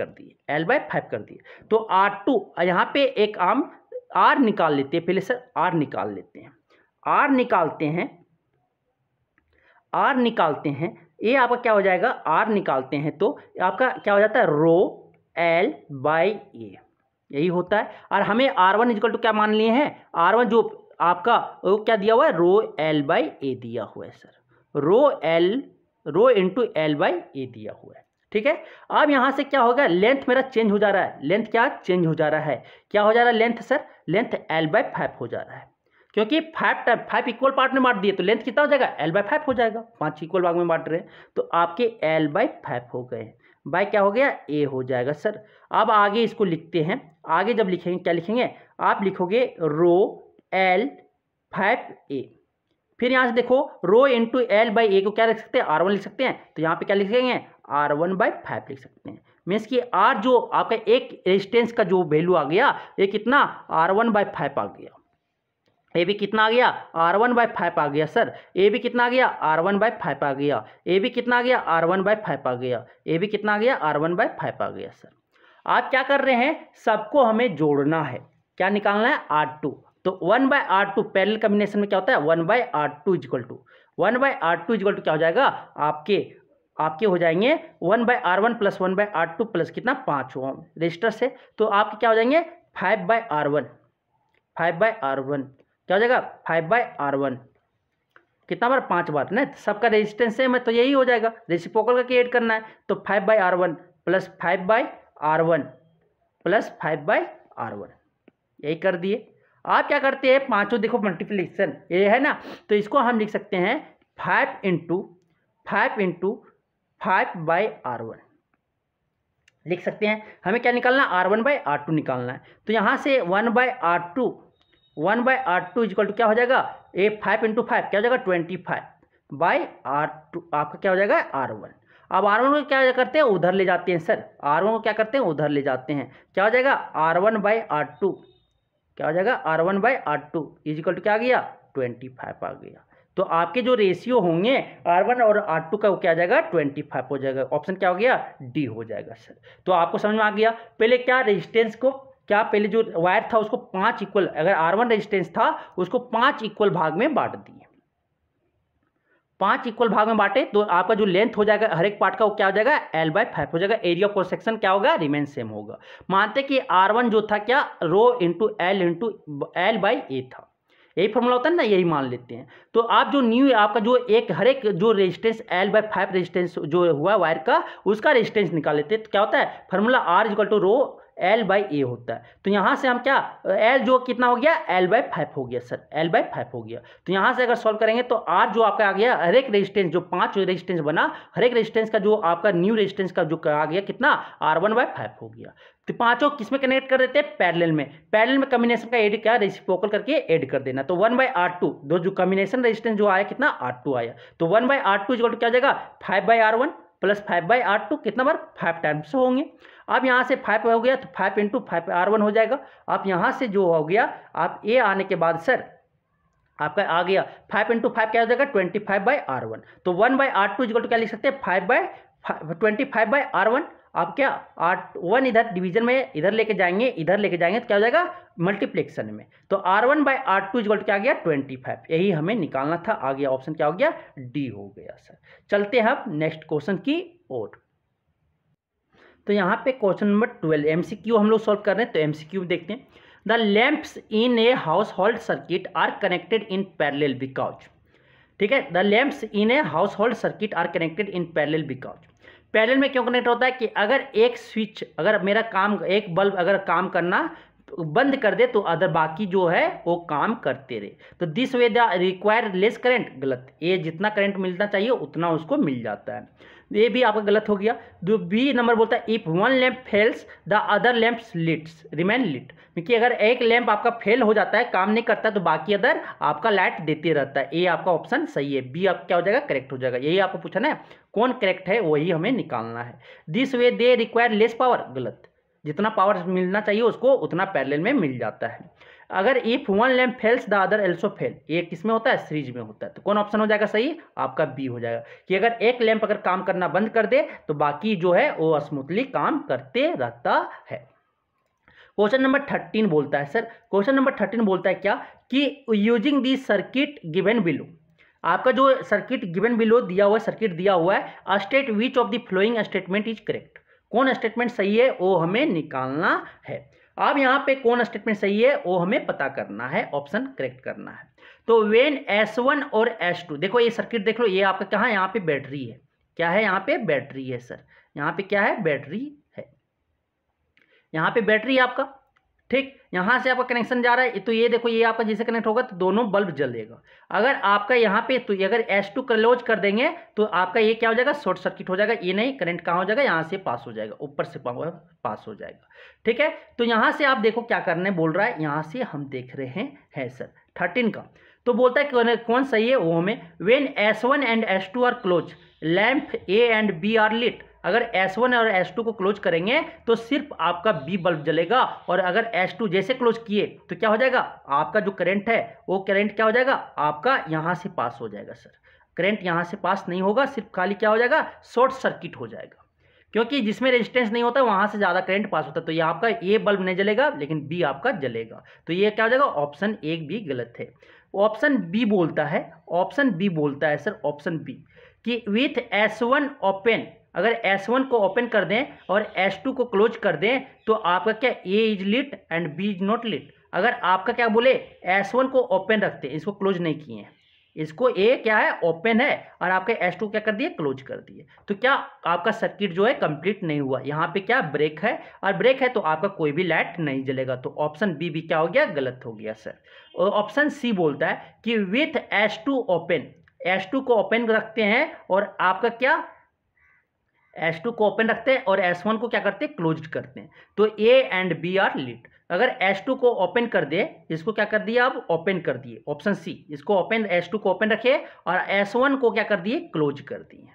कर दिए। तो R2 यहाँ पे एक आम R निकाल लेते हैं, पहले सर R निकाल लेते हैं। R निकालते हैं, ये आपका क्या हो जाएगा, R निकालते हैं तो आपका क्या हो जाता है, रो L/A यही होता है। और हमें R1 इक्वल टू क्या मान लिए हैं, R1 जो आपका वो क्या दिया हुआ है, रो L/A दिया हुआ है सर, रो इंटू L/A दिया हुआ है। ठीक है। अब यहाँ से क्या होगा, लेंथ मेरा चेंज हो जा रहा है, लेंथ क्या चेंज हो जा रहा है, क्या हो जा रहा है लेंथ सर, लेंथ L/5 हो जा रहा है। क्योंकि 5 इक्वल पार्ट में बांट दिए तो लेंथ कितना हो जाएगा, L/5 हो जाएगा। 5 इक्वल भाग में बांट रहे हैं तो आपके L/5 हो गए। बाय क्या हो गया, ए हो जाएगा सर। अब आगे इसको लिखते हैं, आगे जब लिखेंगे क्या लिखेंगे, आप लिखोगे रो एल 5a, फिर यहाँ से देखो रो इंटू एल बाई ए को क्या लिख सकते हैं, R1 लिख सकते हैं, तो यहाँ पे क्या लिखेंगे R1/5 लिख सकते हैं। मीन्स कि R जो आपका एक रेजिस्टेंस का जो वैल्यू आ गया ये कितना R1/5 आ गया, ए भी कितना आ गया R1/5 आ गया सर, ए भी कितना आ गया R1/5 आ गया, ए भी कितना आ गया R1/5 आ गया, ए भी कितना आ गया R1/5 आ गया सर। आप क्या कर रहे हैं, सबको हमें जोड़ना है, क्या निकालना है R2, तो 1/R2 पैरेलल कॉम्बिनेशन में क्या होता है 1/R2 equal to 1/R2 equal to क्या हो जाएगा, आपके हो जाएंगे 1/R1 प्लस 1/R2 प्लस कितना 5 ओम रजिस्टर से, तो आपके क्या हो जाएंगे 5/R1 क्या हो जाएगा 5/R1 कितना बार 5 बार ना, सबका रेजिस्टेंस सेम है तो यही हो जाएगा, रेसिप्रोकल करके ऐड करना है, तो 5/R1 plus 5/R1 plus 5/R1 यही कर दिए। आप क्या करते हैं, पांचों देखो मल्टीप्लिकेशन ये है ना, तो इसको हम लिख सकते हैं 5 इंटू 5/R1 लिख सकते हैं। हमें क्या निकालना R1/R2 निकालना है, तो यहाँ से 1/R2 इक्वल टू क्या हो जाएगा, ये 5 इंटू 5 क्या हो जाएगा 25/R2 आपका क्या हो जाएगा R1। अब R1 को क्या करते हैं उधर ले जाते हैं सर, R1 को क्या करते हैं उधर ले जाते हैं, क्या हो जाएगा R1/R2 क्या हो जाएगा R1/R2 इक्वल टू क्या आ गया 25 आ गया। तो आपके जो रेशियो होंगे R1 और R2 का वो क्या आ जाएगा 25 हो जाएगा, ऑप्शन क्या हो गया डी हो जाएगा सर। तो आपको समझ में आ गया, पहले क्या रेजिस्टेंस को क्या पहले जो वायर था उसको 5 इक्वल, अगर R1 रेजिस्टेंस था उसको 5 इक्वल भाग में बांट दिए, 5 इक्वल भाग में बांटे तो आपका जो लेंथ हो जाएगा हर एक पार्ट का वो क्या हो जाएगा L/5 हो जाएगा, एरिया ऑफ क्रॉस सेक्शन क्या होगा रिमेन सेम होगा। मानते कि R1 जो था क्या रो इंटू L/A था, यही फॉर्मूला होता है ना, यही मान लेते हैं। तो आप जो न्यू आपका जो एक हर एक जो रेजिस्टेंस L/5 रेजिस्टेंस जो हुआ वायर का उसका रेजिस्टेंस निकाल लेते हैं, तो क्या होता है formula R equal to rho L/A होता है। तो यहाँ से हम क्या L जो कितना हो गया L/5 हो गया सर, L/5 हो गया। तो यहाँ से अगर सॉल्व करेंगे तो R जो आपका आ गया हर एक रेजिस्टेंस जो 5 रेजिस्टेंस बना हर एक रेजिस्टेंस का जो आपका न्यू रेजिस्टेंस का जो आ गया कितना R1/5 हो गया। तो पांचों किसमें कनेक्ट कर देते हैं पैरेलल में कॉम्बिनेशन का ऐड क्या रेसिप्रोकल करके ऐड कर देना, तो 1/R2 दो जो कॉम्बिनेशन रेजिस्टेंस जो आया कितना R2 आया, तो 1/R2 इक्वल टू क्या हो जाएगा 5/R1 प्लस 5/R2 कितना बार 5 टाइम्स होंगे। अब यहाँ से 5 हो गया तो 5 इंटू 5R1 हो जाएगा। आप यहाँ से जो हो गया आप ए आने के बाद सर आपका आ गया 5 इंटू 5 क्या हो जाएगा 25/R1, तो 1/R2 इक्वल टू क्या लिख सकते हैं 25/R1। आप क्या R1 इधर डिवीजन में इधर लेके जाएंगे तो क्या हो जाएगा मल्टीप्लिकेशन में, तो R1/R2 इक्वल टू क्या आ गया 25, यही हमें निकालना था, आ गया ऑप्शन क्या हो गया डी हो गया सर। चलते हैं अब नेक्स्ट क्वेश्चन की ओर। तो यहाँ पे क्वेश्चन नंबर 12 MCQ हम लोग सॉल्व कर रहे हैं, तो MCQ देखते हैं। The lamps in a household circuit are connected in parallel because, ठीक है, the lamps in a household circuit are connected in parallel because, parallel में क्यों कनेक्ट होता है कि अगर एक स्विच अगर मेरा काम एक बल्ब अगर काम करना बंद कर दे तो अदर बाकी जो है वो काम करते रहे, तो this way the require less current, गलत, ये जितना करंट मिलना चाहिए उतना उसको मिल जाता है, ये भी आपका गलत हो गया। जो बी नंबर बोलता है if one lamp fails the other lamps lits remain lit, क्योंकि अगर एक लैंप आपका फेल हो जाता है काम नहीं करता तो बाकी अदर आपका लाइट देते रहता है, ये आपका ऑप्शन सही है, बी आपका क्या हो जाएगा करेक्ट हो जाएगा। यही आपको पूछना है कौन करेक्ट है वही हमें निकालना है। This way they require less power, गलत, जितना पावर मिलना चाहिए उसको उतना पैरेलल में मिल जाता है। अगर if one lamp fails the other also fail, ये किस में होता है सीरीज में होता है, तो कौन ऑप्शन हो जाएगा सही आपका बी हो जाएगा, कि अगर एक लैंप अगर काम करना बंद कर दे तो बाकी जो है वो स्मूथली काम करते रहता है। क्वेश्चन नंबर 13 बोलता है सर, क्वेश्चन नंबर 13 बोलता है क्या कि using the circuit given below, आपका जो सर्किट गिवन बिलो दिया हुआ है सर्किट दिया हुआ है, state which of the following statement is correct, कौन स्टेटमेंट सही है वो हमें निकालना है। अब यहाँ पे कौन स्टेटमेंट सही है वो हमें पता करना है, ऑप्शन करेक्ट करना है। तो वेन S1 और S2, देखो ये सर्किट देख लो, ये आपका कहाँ यहाँ पे बैटरी है, क्या है यहाँ पे बैटरी है सर, यहाँ पे क्या है बैटरी है, यहाँ पे बैटरी है आपका, ठीक, यहाँ से आपका कनेक्शन जा रहा है, तो ये देखो ये आपका जैसे कनेक्ट होगा तो दोनों बल्ब जलेगा। अगर आपका यहाँ पे तो अगर S2 क्लोज कर देंगे तो आपका ये क्या हो जाएगा, शॉर्ट सर्किट हो जाएगा। ये नहीं, करंट कहाँ हो जाएगा, यहाँ से पास हो जाएगा, ऊपर से पास हो जाएगा। ठीक है, तो यहाँ से आप देखो क्या करने बोल रहा है, यहाँ से हम देख रहे हैं सर 13 का। तो बोलता है कौन सही है, वो हमें when S1 and S2 are close lamp A and B are lit. अगर S1 और S2 को क्लोज करेंगे तो सिर्फ आपका B बल्ब जलेगा, और अगर S2 जैसे क्लोज किए तो क्या हो जाएगा, आपका जो करंट है वो करंट क्या हो जाएगा, आपका यहाँ से पास हो जाएगा। सर करंट यहाँ से पास नहीं होगा, सिर्फ खाली क्या हो जाएगा, शॉर्ट सर्किट हो जाएगा, क्योंकि जिसमें रेजिस्टेंस नहीं होता वहाँ से ज़्यादा करंट पास होता है। तो ये आपका ए बल्ब नहीं जलेगा लेकिन बी आपका जलेगा। तो ये क्या हो जाएगा, ऑप्शन एक भी गलत है। ऑप्शन बी बोलता है, ऑप्शन बी बोलता है सर, ऑप्शन बी कि विथ S1 ओपन, अगर S1 को ओपन कर दें और S2 को क्लोज कर दें तो आपका क्या A is lit and B is not lit. अगर आपका क्या बोले S1 को ओपन रखते हैं, इसको क्लोज नहीं किए हैं, इसको ए क्या है ओपन है, और आपके S2 क्या कर दिए, क्लोज कर दिए, तो क्या आपका सर्किट जो है कंप्लीट नहीं हुआ। यहाँ पे क्या ब्रेक है, और ब्रेक है तो आपका कोई भी लाइट नहीं जलेगा। तो ऑप्शन बी भी क्या हो गया, गलत हो गया सर। और ऑप्शन सी बोलता है कि विथ S2 ओपन, S2 को ओपन रखते हैं और आपका क्या S2 को ओपन रखते हैं और S1 को क्या करते हैं, क्लोज करते हैं, तो A and B are lit. अगर S2 को ओपन कर दे, इसको क्या कर दिया, अब ओपन कर दिए, ऑप्शन सी, इसको ओपन, S2 को ओपन रखे और S1 को क्या कर दिए, क्लोज कर दिए।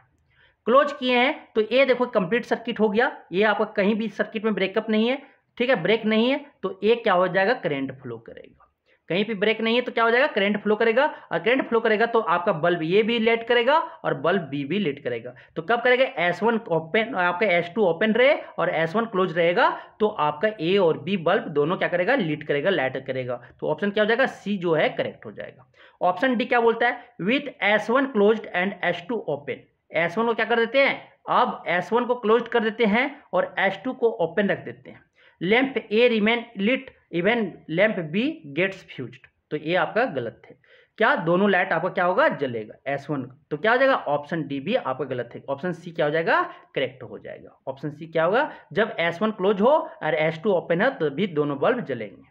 क्लोज किए हैं तो ये देखो कंप्लीट सर्किट हो गया, ये आपका कहीं भी सर्किट में ब्रेकअप नहीं है। ठीक है, ब्रेक नहीं है तो ये क्या हो जाएगा, करंट फ्लो करेगा। कहीं पे ब्रेक नहीं है तो क्या हो जाएगा, करंट फ्लो करेगा, और करंट फ्लो करेगा तो आपका बल्ब ये भी लेट करेगा और बल्ब बी भी लेट करेगा। तो कब करेगा, S1 ओपन, आपका S2 ओपन रहे और S1 क्लोज रहेगा तो आपका ए और बी बल्ब दोनों क्या करेगा, लीट करेगा, लाइट करेगा। तो ऑप्शन क्या हो जाएगा, सी जो है करेक्ट हो जाएगा। ऑप्शन डी क्या बोलता है, with S1 closed end S2 open. S1 को क्या कर देते हैं, अब S1 को क्लोज कर देते हैं और S2 को ओपन रख देते हैं। Lamp A remain lit even lamp B gets fused. तो ये आपका गलत है, क्या दोनों लाइट आपका क्या होगा, जलेगा S1। तो क्या हो जाएगा, ऑप्शन डी भी आपका गलत है। ऑप्शन सी क्या हो जाएगा, करेक्ट हो जाएगा। ऑप्शन सी क्या होगा, जब S1 क्लोज हो और S2 ओपन है तो भी दोनों बल्ब जलेंगे।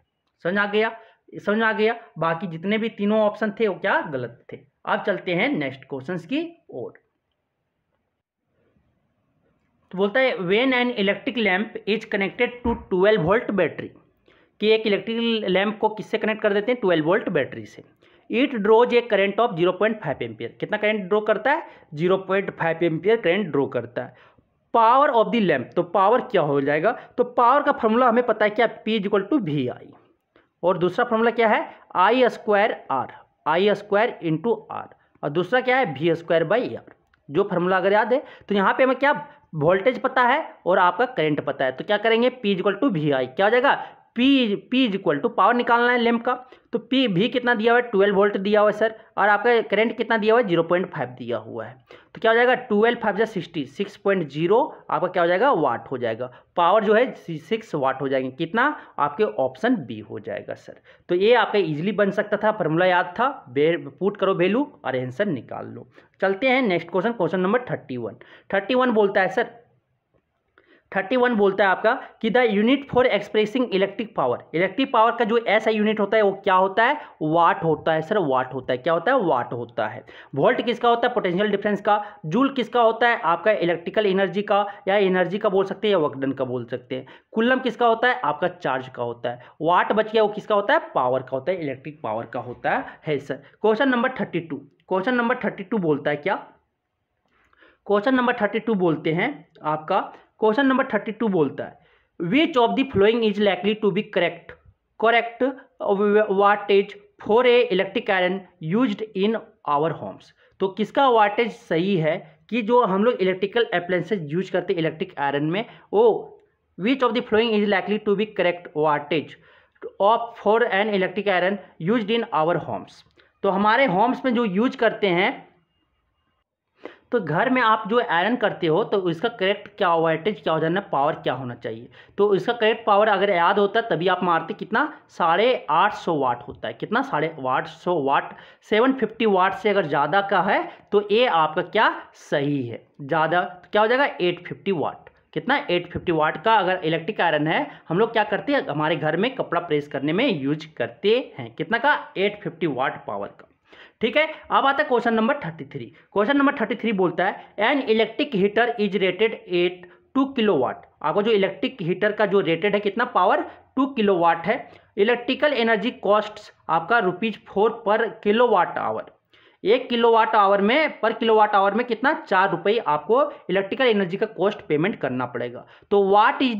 समझ आ गया, समझ आ गया। बाकी जितने भी तीनों ऑप्शन थे वो क्या गलत थे। अब चलते हैं नेक्स्ट क्वेश्चन की ओर। तो बोलता है when an electric lamp is connected to 12 volt battery, कि एक इलेक्ट्रिक लैंप को किससे कनेक्ट कर देते हैं, 12 वोल्ट बैटरी से। It draws a current of 0.5 ampere. कितना करंट ड्रॉ करता है, 0.5 एम्पियर करंट ड्रॉ करता है। पावर ऑफ द लैंप, तो पावर क्या हो जाएगा, तो पावर का फॉर्मूला हमें पता है क्या, P इक्वल टू VI, और दूसरा फॉर्मूला क्या है, I square R, I square into R, और दूसरा क्या है, V स्क्वायर बाई R। जो फार्मूला अगर याद है तो यहाँ पे हमें क्या वोल्टेज पता है और आपका करंट पता है, तो क्या करेंगे, P इक्वल टू VI, क्या हो जाएगा, P इक्वल टू पावर निकालना है लैंप का, तो P भी कितना दिया हुआ है, 12 वोल्ट दिया हुआ है सर, और आपका करंट कितना दिया हुआ है, 0.5 दिया हुआ है। तो क्या हो जाएगा, 12 5 60, 6.0 आपका क्या हो जाएगा, वाट हो जाएगा। पावर जो है 6 वाट हो जाएंगे, कितना, आपके ऑप्शन बी हो जाएगा सर। तो ये आपका इजीली बन सकता था, फार्मूला याद था, पुट करो वैल्यू और आंसर निकाल लो। चलते हैं नेक्स्ट क्वेश्चन, क्वेश्चन नंबर 31 बोलता है सर, 31 बोलता है आपका कि the unit for expressing electric power, electric power का जो ऐसा यूनिट होता है वो क्या होता है, वाट होता है सर, वाट होता है, क्या होता है, वाट होता है। वोल्ट किसका होता है, पोटेंशियल डिफरेंस का। जूल किसका होता है, आपका इलेक्ट्रिकल एनर्जी का, या एनर्जी का बोल सकते हैं या वर्क डन का बोल सकते हैं। कुलम किसका होता है, आपका चार्ज का होता है। वाट बच गया वो किसका होता है, पावर का होता है, इलेक्ट्रिक पावर का होता है sir. Question number 32, question number 32 बोलता है क्या, क्वेश्चन नंबर 32 बोलते हैं आपका, क्वेश्चन नंबर 32 बोलता है which of the following is likely to be correct wattage for a electric iron used in our homes. तो किसका वाटेज सही है कि जो हम लोग इलेक्ट्रिकल अप्लायंसेज यूज करते हैं इलेक्ट्रिक आयरन में, वो which of the following is likely to be correct wattage of for an electric iron used in our homes. तो हमारे होम्स में जो यूज करते हैं, तो घर में आप जो आयरन करते हो तो इसका करेक्ट क्या वाटेज क्या हो जाना, पावर क्या होना चाहिए। तो इसका करेक्ट पावर अगर याद होता है तभी आप मारते, कितना, 850 वाट होता है, कितना, 850 वाट। 750 वाट से अगर ज़्यादा का है तो ये आपका क्या सही है, ज़्यादा तो क्या हो जाएगा 850 वाट, कितना 850 वाट का अगर इलेक्ट्रिक आयरन है हम लोग क्या करते हैं हमारे घर में कपड़ा प्रेस करने में यूज करते हैं। कितना का 850 वाट पावर का। ठीक है, अब आता है क्वेश्चन नंबर 33। क्वेश्चन नंबर 33 बोलता है an electric heater is rated eight 2 kilowatt. आपको जो इलेक्ट्रिक हीटर का जो रेटेड है कितना पावर 2 किलोवाट है। इलेक्ट्रिकल एनर्जी कॉस्ट आपका ₹4 पर किलोवाट आवर। 1 किलोवाट आवर में पर किलोवाट आवर में कितना 4 रुपये आपको इलेक्ट्रिकल एनर्जी का कॉस्ट पेमेंट करना पड़ेगा। तो what is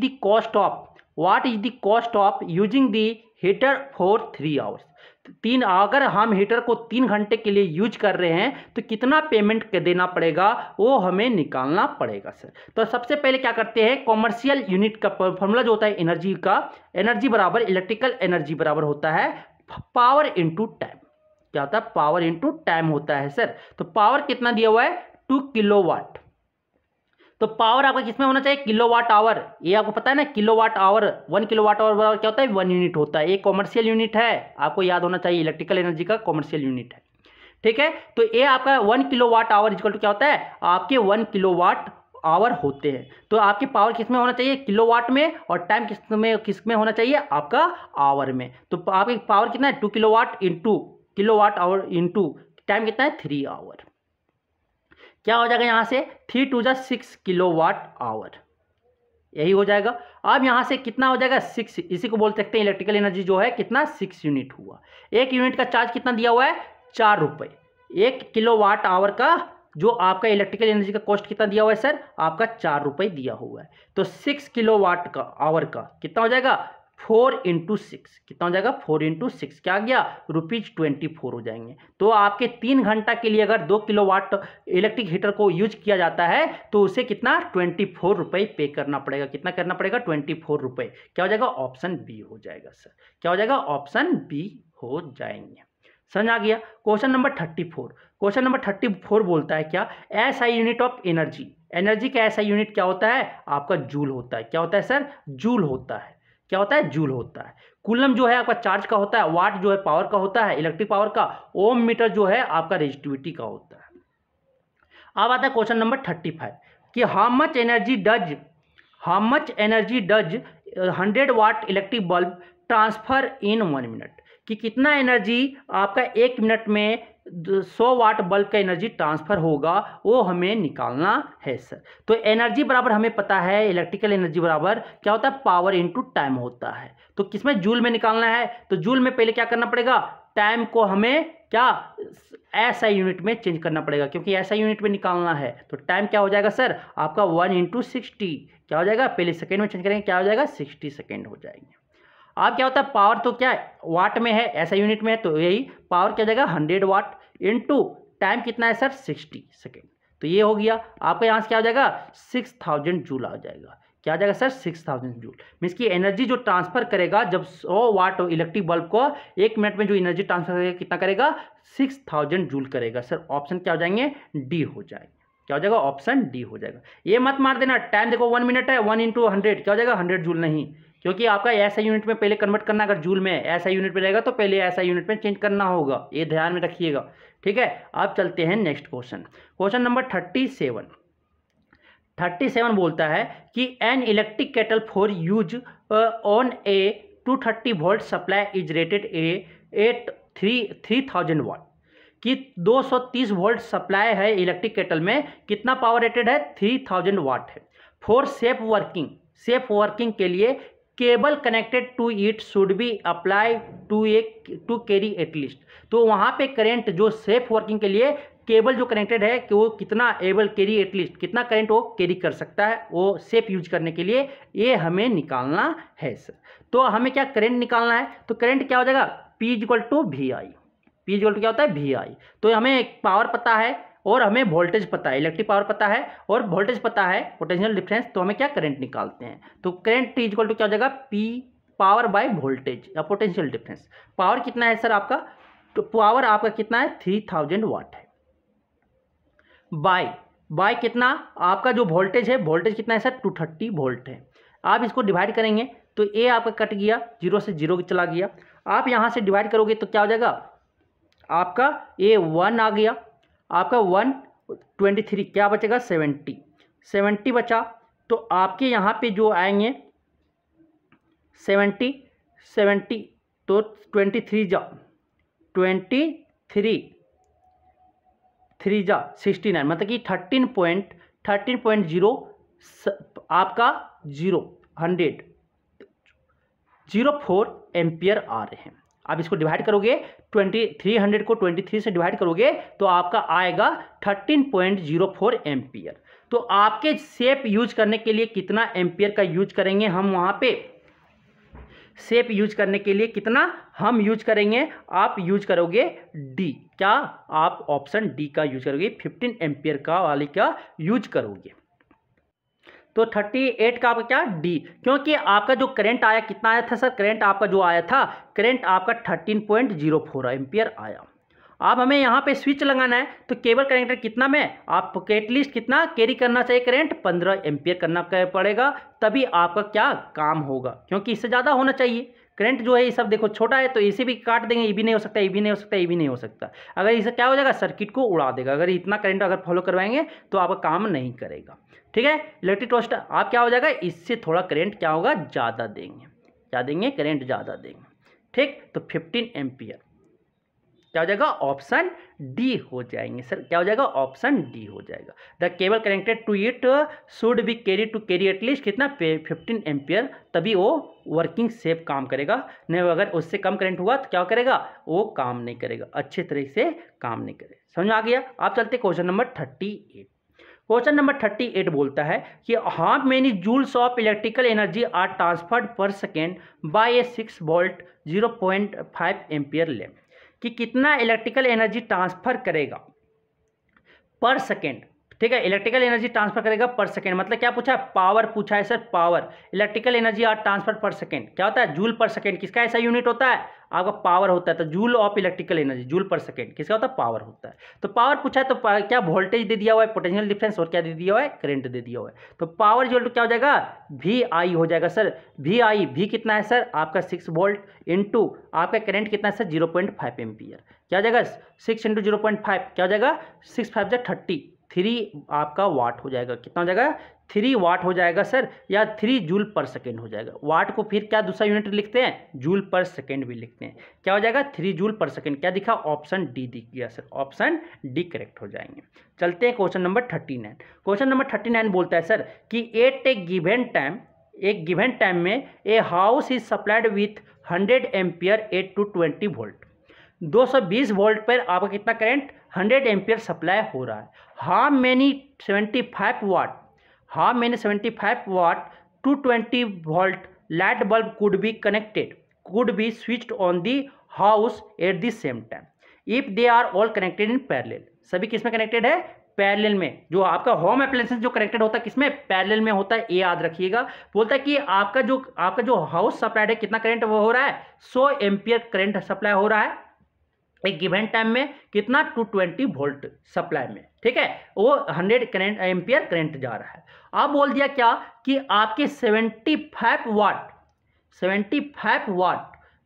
the cost of using the heater for 3 hours. अगर हम हीटर को 3 घंटे के लिए यूज कर रहे हैं तो कितना पेमेंट देना पड़ेगा वो हमें निकालना पड़ेगा सर। तो सबसे पहले क्या करते हैं कॉमर्शियल यूनिट का फॉर्मूला जो होता है एनर्जी का, एनर्जी बराबर इलेक्ट्रिकल एनर्जी बराबर होता है पावर इंटू टाइम। क्या होता है पावर इंटू टाइम होता है सर। तो पावर कितना दिया हुआ है 2 किलोवाट। तो पावर आपका किसमें होना चाहिए किलोवाट आवर। ये आपको पता है ना किलोवाट आवर 1 किलोवाट आवर बराबर क्या होता है 1 यूनिट होता है। ये कॉमर्शियल यूनिट है, आपको याद होना चाहिए इलेक्ट्रिकल एनर्जी का कॉमर्शियल यूनिट है। ठीक है, तो ये आपका 1 किलोवाट आवर इक्वल टू क्या होता है आपके 1 किलोवाट आवर होते हैं। तो आपकी पावर किसमें होना चाहिए किलोवाट में और टाइम किसमें होना चाहिए आपका आवर में। तो आपकी पावर कितना है 2 kilowatt into kilowatt hour into time कितना है 3 आवर। क्या हो जाएगा यहाँ से 3 टू 6 किलोवाट आवर, यही हो जाएगा। अब यहाँ से कितना हो जाएगा 6, इसी को बोल सकते हैं इलेक्ट्रिकल एनर्जी जो है कितना 6 यूनिट हुआ। 1 यूनिट का चार्ज कितना दिया हुआ है 4 रुपये। 1 किलोवाट आवर का जो आपका इलेक्ट्रिकल एनर्जी का कॉस्ट कितना दिया हुआ है सर आपका 4 रुपये दिया हुआ है। तो 6 किलोवाट का आवर का कितना हो जाएगा 4 इंटू 6 कितना हो जाएगा 4 इंटू 6 क्या गया ₹24 हो जाएंगे। तो आपके 3 घंटा के लिए अगर 2 किलोवाट इलेक्ट्रिक हीटर को यूज किया जाता है तो उसे कितना 24 रुपये पे करना पड़ेगा। कितना करना पड़ेगा 24 रुपये। क्या हो जाएगा ऑप्शन बी हो जाएगा सर। क्या हो जाएगा ऑप्शन बी हो जाएंगे। समझ आ गया। Question number 34। क्वेश्चन नंबर 34 बोलता है क्या SI unit of energy. Energy का एसआई यूनिट क्या होता है आपका जूल होता है। क्या होता है सर जूल होता है। क्या होता है जूल होता है। कूलम जो है आपका चार्ज का होता है, वाट जो है पावर का होता है इलेक्ट्रिक पावर का, ओम मीटर जो है आपका रेजिस्टिविटी का होता है। अब आता है क्वेश्चन नंबर 35 कि how much energy does 100 watt electric bulb transfer in 1 minute. कि कितना एनर्जी आपका 1 मिनट में 100 वाट बल्ब का एनर्जी ट्रांसफर होगा वो हमें निकालना है सर। तो एनर्जी बराबर हमें पता है इलेक्ट्रिकल एनर्जी बराबर क्या होता है पावर इनटू टाइम होता है। तो किसमें जूल में निकालना है तो जूल में पहले क्या करना पड़ेगा टाइम को हमें क्या एसआई यूनिट में चेंज करना पड़ेगा क्योंकि एसआई यूनिट में निकालना है। तो टाइम क्या हो जाएगा सर आपका 1 इंटू 60 क्या हो जाएगा पहले सेकेंड में चेंज करेंगे क्या हो जाएगा 60 सेकेंड हो जाएंगे। अब क्या होता है पावर तो क्या है वाट में है ऐसा यूनिट में है तो यही पावर क्या जाएगा 100 वाट इंटू टाइम कितना है सर 60 सेकेंड। तो ये हो गया आपका यहाँ से क्या हो जाएगा 6000 जूल आ जाएगा। क्या आ जाएगा सर 6000 जूल। मीन्स की एनर्जी जो ट्रांसफर करेगा जब 100 वाट इलेक्ट्रिक बल्ब को 1 मिनट में जो एनर्जी ट्रांसफर करेगा कितना करेगा 6000 जूल करेगा सर। ऑप्शन क्या हो जाएंगे डी हो जाएंगे। क्या हो जाएगा ऑप्शन डी हो जाएगा। ये मत मार देना टाइम देखो 1 मिनट है 1 इंटू 100 क्या हो जाएगा 100 जूल नहीं क्योंकि आपका ऐसा यूनिट में पहले कन्वर्ट करना अगर जूल में ऐसा यूनिट में रहेगा तो पहले ऐसा यूनिट में चेंज करना होगा। ये ध्यान में रखिएगा ठीक है। अब चलते हैं नेक्स्ट क्वेश्चन। क्वेश्चन नंबर 37 बोलता है कि N electric kettle for use on A 230 volt supply is rated eight 3000 वाट। कि 230 वोल्ट सप्लाई है इलेक्ट्रिक केटल में कितना पावर रेटेड है 3000 वाट है। फॉर सेफ वर्किंग के लिए cable connected to it should be apply to carry at least. तो वहाँ पे करंट जो सेफ वर्किंग के लिए केबल जो कनेक्टेड है कि वो कितना एबल कैरी एटलीस्ट कितना करंट वो कैरी कर सकता है वो सेफ यूज करने के लिए ये हमें निकालना है सर। तो हमें क्या करंट निकालना है तो करंट क्या हो जाएगा P equal to VI। P equal to क्या होता है VI। तो हमें पावर पता है और हमें वोल्टेज पता है इलेक्ट्रिक पावर पता है और वोल्टेज पता है पोटेंशियल डिफरेंस। तो हमें क्या करंट निकालते हैं तो करंट इक्वल टू क्या हो जाएगा P पावर बाय वोल्टेज या पोटेंशियल डिफरेंस। पावर कितना है सर आपका तो पावर आपका कितना है 3000 वाट है बाय कितना आपका जो वोल्टेज है वोल्टेज कितना है सर 230 वोल्ट है। आप इसको डिवाइड करेंगे तो ए आपका कट गया 0 से 0 चला गया। आप यहाँ से डिवाइड करोगे तो क्या हो जाएगा आपका ए 1 आ गया आपका 123 क्या बचेगा 70 बचा तो आपके यहाँ पे जो आएंगे 70 तो 23 जा 69, मतलब कि 13.0 आपका 0.04 एम्पियर आ रहे हैं। आप इसको डिवाइड करोगे 300 को 23 से डिवाइड करोगे तो आपका आएगा 13.04 एम्पियर। तो आपके शेप यूज करने के लिए कितना एम्पियर का यूज करेंगे हम वहाँ पे, शेप यूज करने के लिए कितना हम यूज करेंगे, आप यूज करोगे डी, क्या आप ऑप्शन डी का यूज करोगे, 15 एम्पियर का वाले का यूज करोगे। तो 38 का आपका क्या डी, क्योंकि आपका जो करंट आया कितना आया था सर, करंट आपका जो आया था, करंट आपका 13.04 एम्पियर आया। अब हमें यहाँ पे स्विच लगाना है तो केबल कनेक्टर कितना में आपको एटलीस्ट कितना कैरी करना चाहिए, करंट 15 एम्पियर करना पड़ेगा, तभी आपका क्या काम होगा, क्योंकि इससे ज़्यादा होना चाहिए। करंट जो है ये सब देखो छोटा है तो इसे भी काट देंगे, ये भी नहीं हो सकता, ये भी नहीं हो सकता, ये भी नहीं हो सकता। अगर इसे क्या हो जाएगा, सर्किट को उड़ा देगा। अगर इतना करंट अगर फॉलो करवाएंगे तो आपका काम नहीं करेगा। ठीक है, इलेक्ट्रिक टोस्टर आप क्या हो जाएगा, इससे थोड़ा करंट क्या होगा, ज़्यादा देंगे, क्या देंगे, करंट ज़्यादा देंगे। ठीक, तो 15 एम्पियर क्या हो जाएगा, ऑप्शन डी हो जाएंगे सर, क्या हो जाएगा, ऑप्शन डी हो जाएगा। The cable connected to it should be carry at least कितना 15 एम्पियर, तभी वो वर्किंग सेफ काम करेगा। नहीं अगर उससे कम करंट हुआ तो क्या करेगा, वो काम नहीं करेगा, अच्छे तरीके से काम नहीं करेगा। समझ में आ गया। आप चलते क्वेश्चन नंबर 38। क्वेश्चन नंबर 38 बोलता है कि how many joules of electrical energy are transferred per second by a 6 volt 0.5 ampere lamp, कि कितना इलेक्ट्रिकल एनर्जी ट्रांसफर करेगा पर सेकेंड। ठीक है, इलेक्ट्रिकल एनर्जी ट्रांसफर करेगा पर सेकेंड, मतलब क्या पूछा है, पावर पूछा है sir, power. Electrical energy are transfer per second क्या होता है, जूल पर सेकेंड। किसका ऐसा यूनिट होता है, आपका पावर होता है। तो joule of electrical energy, joule पर सेकेंड किसका होता है, पावर होता है। तो पावर पूछा है तो क्या वोल्टेज दे दिया हुआ है, पोटेंशियल डिफरेंस, और क्या दे दिया हुआ है, करंट दे दिया हुआ है। तो पावर इक्वल टू क्या हो जाएगा, वी आई हो जाएगा सर। वी आई, वी कितना है सर, आपका 6 वोल्ट इंटू आपका करंट कितना है सर, 0.5 एम्पियर। क्या हो जाएगा, 6 इंटू 0.5 क्या हो जाएगा, 6 5 जा 30, 3 आपका वाट हो जाएगा। कितना हो जाएगा, 3 वाट हो जाएगा सर, या 3 जूल पर सेकेंड हो जाएगा। वाट को फिर क्या दूसरा यूनिट लिखते हैं, जूल पर सेकेंड भी लिखते हैं। क्या हो जाएगा, 3 जूल पर सेकेंड। क्या दिखा, ऑप्शन डी दिख गया सर, ऑप्शन डी करेक्ट हो जाएंगे। चलते हैं क्वेश्चन नंबर 39। क्वेश्चन नंबर 39 बोलता है सर कि एट ए गिवन टाइम, एक गिवन टाइम में a house is supplied with 100 ampere 8 to 20 volt. 220 volt पर आपका कितना करंट, 100 एम्पियर सप्लाई हो रहा है। How many 75 watt, how many 75 watt 220 volt light bulb could be connected, could be switched on the house at the same time if they are all connected in parallel. सभी किस में connected है, parallel में। जो आपका home appliances जो connected होता है किसमें, पैरेलल में होता है, ये याद रखिएगा। बोलता है कि आपका जो हाउस सप्लाइड है कितना करंट वो हो रहा है, 100 एम्पियर करंट सप्लाई हो रहा है एक गिवन टाइम में, कितना 220 वोल्ट सप्लाई में। ठीक है, वो 100 करंट एम्पियर करंट जा रहा है। अब बोल दिया क्या कि आपके 75 वाट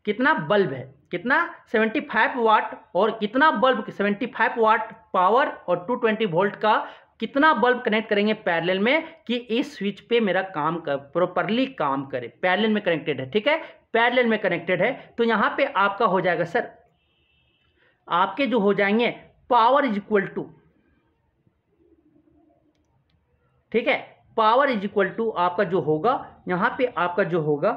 कितना बल्ब है, कितना 75 वाट, और कितना बल्ब 75 वाट पावर और 220 वोल्ट का कितना बल्ब कनेक्ट करेंगे पैरेलल में, कि इस स्विच पे मेरा काम प्रॉपरली काम करे। पैरेलल में कनेक्टेड है, ठीक है, पैरेलल में कनेक्टेड है। तो यहां पे आपका हो जाएगा सर, आपके जो हो जाएंगे पावर इज इक्वल टू, ठीक है, पावर इज इक्वल टू आपका जो होगा यहां पे आपका जो होगा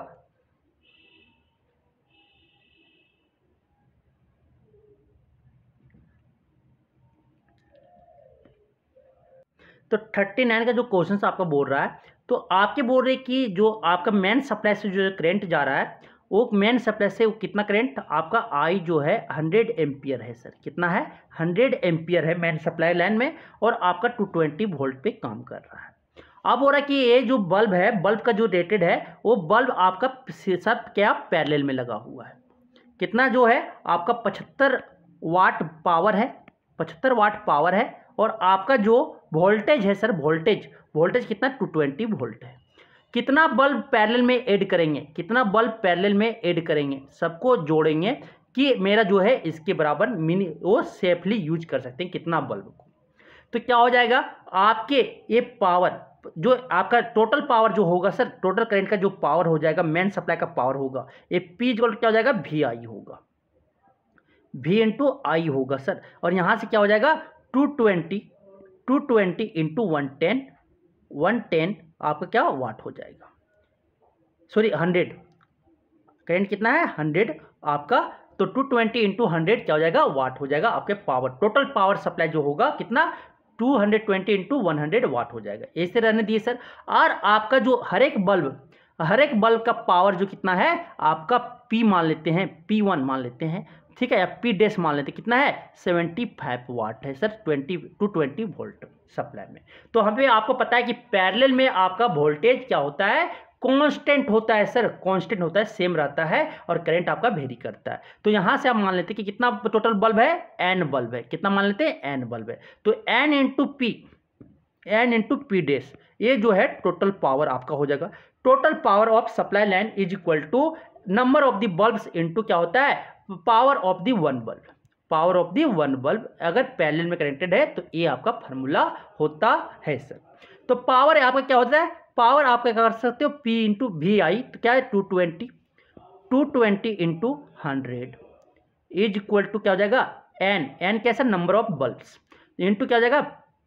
तो 39 का जो क्वेश्चन आपका बोल रहा है, तो आपके बोल रहे कि जो आपका मेन सप्लाई से जो करंट जा रहा है, वो मेन सप्लाई से वो कितना करंट आपका आई जो है 100 एम्पियर है सर। कितना है, 100 एम्पियर है मेन सप्लाई लाइन में, और आपका 220 वोल्ट पे काम कर रहा है। अब हो रहा है कि ये जो बल्ब है, बल्ब का जो रेटेड है, वो बल्ब आपका सब क्या पैरेलल में लगा हुआ है। कितना जो है आपका 75 वाट पावर है, 75 वाट पावर है, और आपका जो वोल्टेज है सर, वोल्टेज कितना 220 वोल्ट है। कितना बल्ब पैरेलल में ऐड करेंगे, कितना बल्ब पैरेलल में ऐड करेंगे, सबको जोड़ेंगे कि मेरा जो है इसके बराबर मिनी वो सेफली यूज कर सकते हैं कितना बल्ब को। तो क्या हो जाएगा, आपके ये पावर जो आपका टोटल पावर जो होगा सर, टोटल करंट का जो पावर हो जाएगा, मेन सप्लाई का पावर होगा, ये P इक्वल टू क्या हो जाएगा, वी आई होगा, V इंटू आई होगा सर। और यहाँ से क्या हो जाएगा 220 इंटू 110 आपका क्या वाट हो जाएगा, सॉरी 100, करंट कितना है 100 आपका, तो 220 इंटू 100 क्या हो जाएगा वाट हो जाएगा आपके पावर, टोटल पावर सप्लाई जो होगा कितना 220 इंटू 100 वाट हो जाएगा। ऐसे रहने दिए सर। और आपका जो हर एक बल्ब का पावर जो कितना है आपका P मान लेते हैं, P1 मान लेते हैं, ठीक है, या P डैश मान लेते हैं, कितना है 75 वाट है सर 220 वोल्ट सप्लाई में। तो हमें आपको पता है कि पैरेलल में आपका वोल्टेज क्या होता है, कांस्टेंट होता है सर, कांस्टेंट होता है, सेम रहता है, और करंट आपका वेरी करता है। तो यहां से आप मान लेते हैं कि कितना टोटल बल्ब है, n बल्ब है, कितना मान लेते हैं n बल्ब है, तो n इंटू पी डैश, ये जो है टोटल पावर आपका हो जाएगा। Total power of supply line is equal to number of the bulbs into क्या होता है power of the one bulb, power of the one bulb अगर पैरेलल में कनेक्टेड है तो ये आपका फार्मूला होता है सर। तो पावर आपका क्या होता है, पावर आप क्या कर सकते हो P इंटू वी आई, तो क्या है 220 इंटू 100 इज इक्वल टू क्या हो जाएगा n कैसा नंबर ऑफ बल्ब्स इंटू क्या हो जाएगा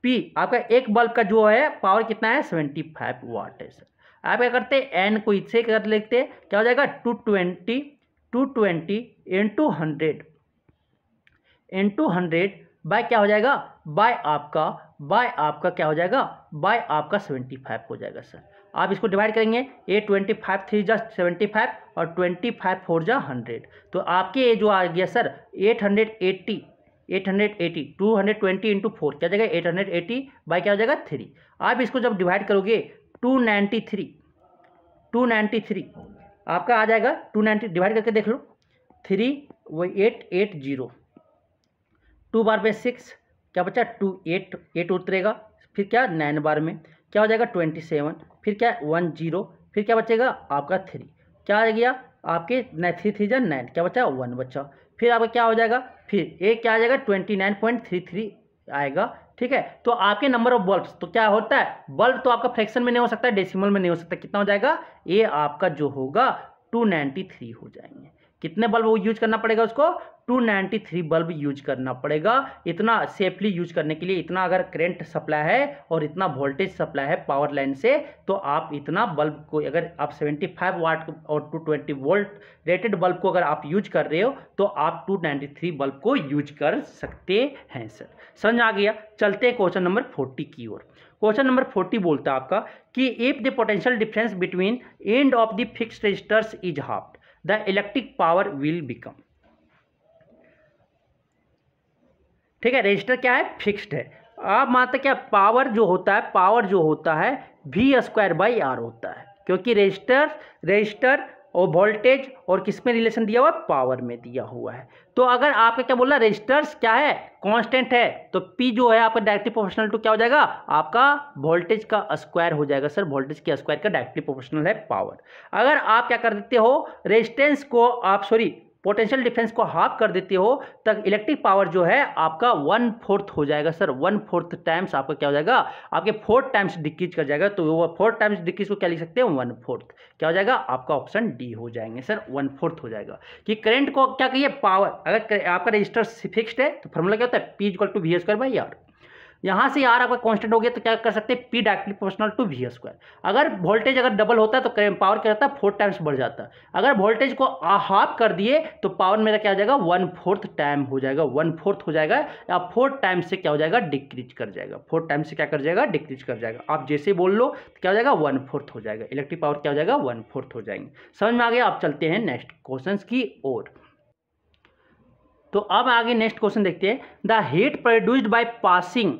P, आपका एक बल्ब का जो है पावर कितना है 75 वाट है सर। आप क्या करते हैं n को इससे कर लेते हैं, क्या हो जाएगा 220 इंटू 100 बाय क्या हो जाएगा, बाय आपका क्या हो जाएगा, बाय आपका 75 हो जाएगा सर। आप इसको डिवाइड करेंगे, ये 25 3 जा 75 और 25 4 जा 100, तो आपके ये जो आ गया सर 880 220 इंटू 4 क्या जाएगा 880 बाय क्या हो जाएगा 3। आप इसको जब डिवाइड करोगे 293 आपका आ जाएगा 290, डिवाइड करके देख लो 3 वो 880, 2 बार में 6 क्या बचा 2 8 उतरेगा, फिर क्या 9 बार में क्या हो जाएगा 27, फिर क्या 10, फिर क्या बचेगा आपका 3, क्या आ गया आपके 3 जा 9, क्या बचा 1 बचा, फिर आपका क्या हो जाएगा, फिर एक क्या आ जाएगा 29.33 आएगा, ठीक है। तो आपके नंबर ऑफ बल्ब्स तो क्या होता है, बल्ब तो आपका फ्रैक्शन में नहीं हो सकता, डेसिमल में नहीं हो सकता, कितना हो जाएगा ये आपका जो होगा 293 हो जाएंगे। कितने बल्ब वो यूज करना पड़ेगा उसको 293 बल्ब यूज करना पड़ेगा, इतना सेफली यूज करने के लिए। इतना अगर करंट सप्लाई है और इतना वोल्टेज सप्लाई है पावर लाइन से, तो आप इतना बल्ब को अगर आप 75 वाट और 220 वोल्ट रेटेड बल्ब को अगर आप यूज कर रहे हो तो आप 293 बल्ब को यूज कर सकते हैं सर। समझ आ गया। चलते हैं क्वेश्चन नंबर 40 की ओर। क्वेश्चन नंबर 40 बोलता है आपका कि if the potential difference between end of the fixed resistors is half the electric power will become, ठीक है, रजिस्टर क्या है फिक्स्ड है। आप मानते क्या पावर जो होता है V²/R होता है, क्योंकि रजिस्टर और वोल्टेज और किस में रिलेशन दिया हुआ है पावर में दिया हुआ है। तो अगर आपका क्या बोला रजिस्टर्स क्या है कांस्टेंट है, तो P जो है आपका डायरेक्टली प्रोपोर्शनल टू क्या हो जाएगा आपका वोल्टेज का स्क्वायर हो जाएगा सर, वोल्टेज के स्क्वायर का डायरेक्टली प्रोपोर्शनल है पावर। अगर आप क्या कर देते हो रेजिस्टेंस को आप पोटेंशियल डिफरेंस को हाफ कर देते हो तब इलेक्ट्रिक पावर जो है आपका 1/4 हो जाएगा सर, 1/4 टाइम्स आपका क्या हो जाएगा आपके 4 टाइम्स डिक्रीज कर जाएगा। तो वो 4 टाइम्स डिक्रीज को क्या लिख सकते हैं 1/4, क्या हो जाएगा आपका ऑप्शन डी हो जाएंगे सर, 1/4 हो जाएगा। कि करंट को क्या कहिए पावर, अगर आपका रजिस्टर फिक्स्ड है तो फॉर्मूला क्या होता है P=V²/R। यहाँ से यार आपका कांस्टेंट हो गया तो क्या कर सकते हैं P directly proportional to V²। अगर वोल्टेज अगर डबल होता है तो पावर क्या होता है 4 टाइम्स बढ़ जाता है। अगर वोल्टेज को हाफ कर दिए तो पावर मेरा क्या हो जाएगा 1/4 टाइम हो जाएगा, 1/4 हो जाएगा या 4 टाइम्स से क्या हो जाएगा डिक्रीज कर जाएगा, 4 टाइम्स से क्या कर जाएगा डिक्रीज कर जाएगा। आप जैसे बोल लो तो क्या हो जाएगा 1/4 हो जाएगा, इलेक्ट्रिक पावर क्या हो जाएगा 1/4 हो जाएंगे। समझ में आ गया। आप चलते हैं नेक्स्ट क्वेश्चन की ओर। तो अब आगे नेक्स्ट क्वेश्चन देखते हैं। The heat produced by passing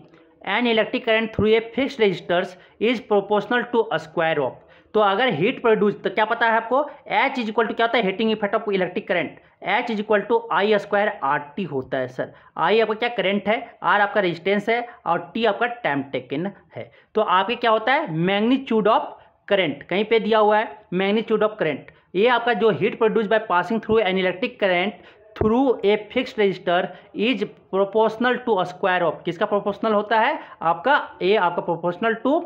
an electric current through a fixed resistors is proportional to square of. तो अगर हीट प्रोड्यूस तो क्या पता है आपको H इज इक्वल टू क्या होता है heating effect of electric current, H is equal to I² होता है सर। I आपका क्या करंट है, R आपका रेजिस्टेंस है और T आपका टाइम टेकन है। तो आपके क्या होता है मैग्नीट्यूड ऑफ करंट, कहीं पे दिया हुआ है मैग्नीट्यूड ऑफ करंट, ये आपका जो heat produce by passing through an electric current through a fixed resistor is proportional to square of, किसका प्रोपोर्शनल होता है आपका ए आपका proportional to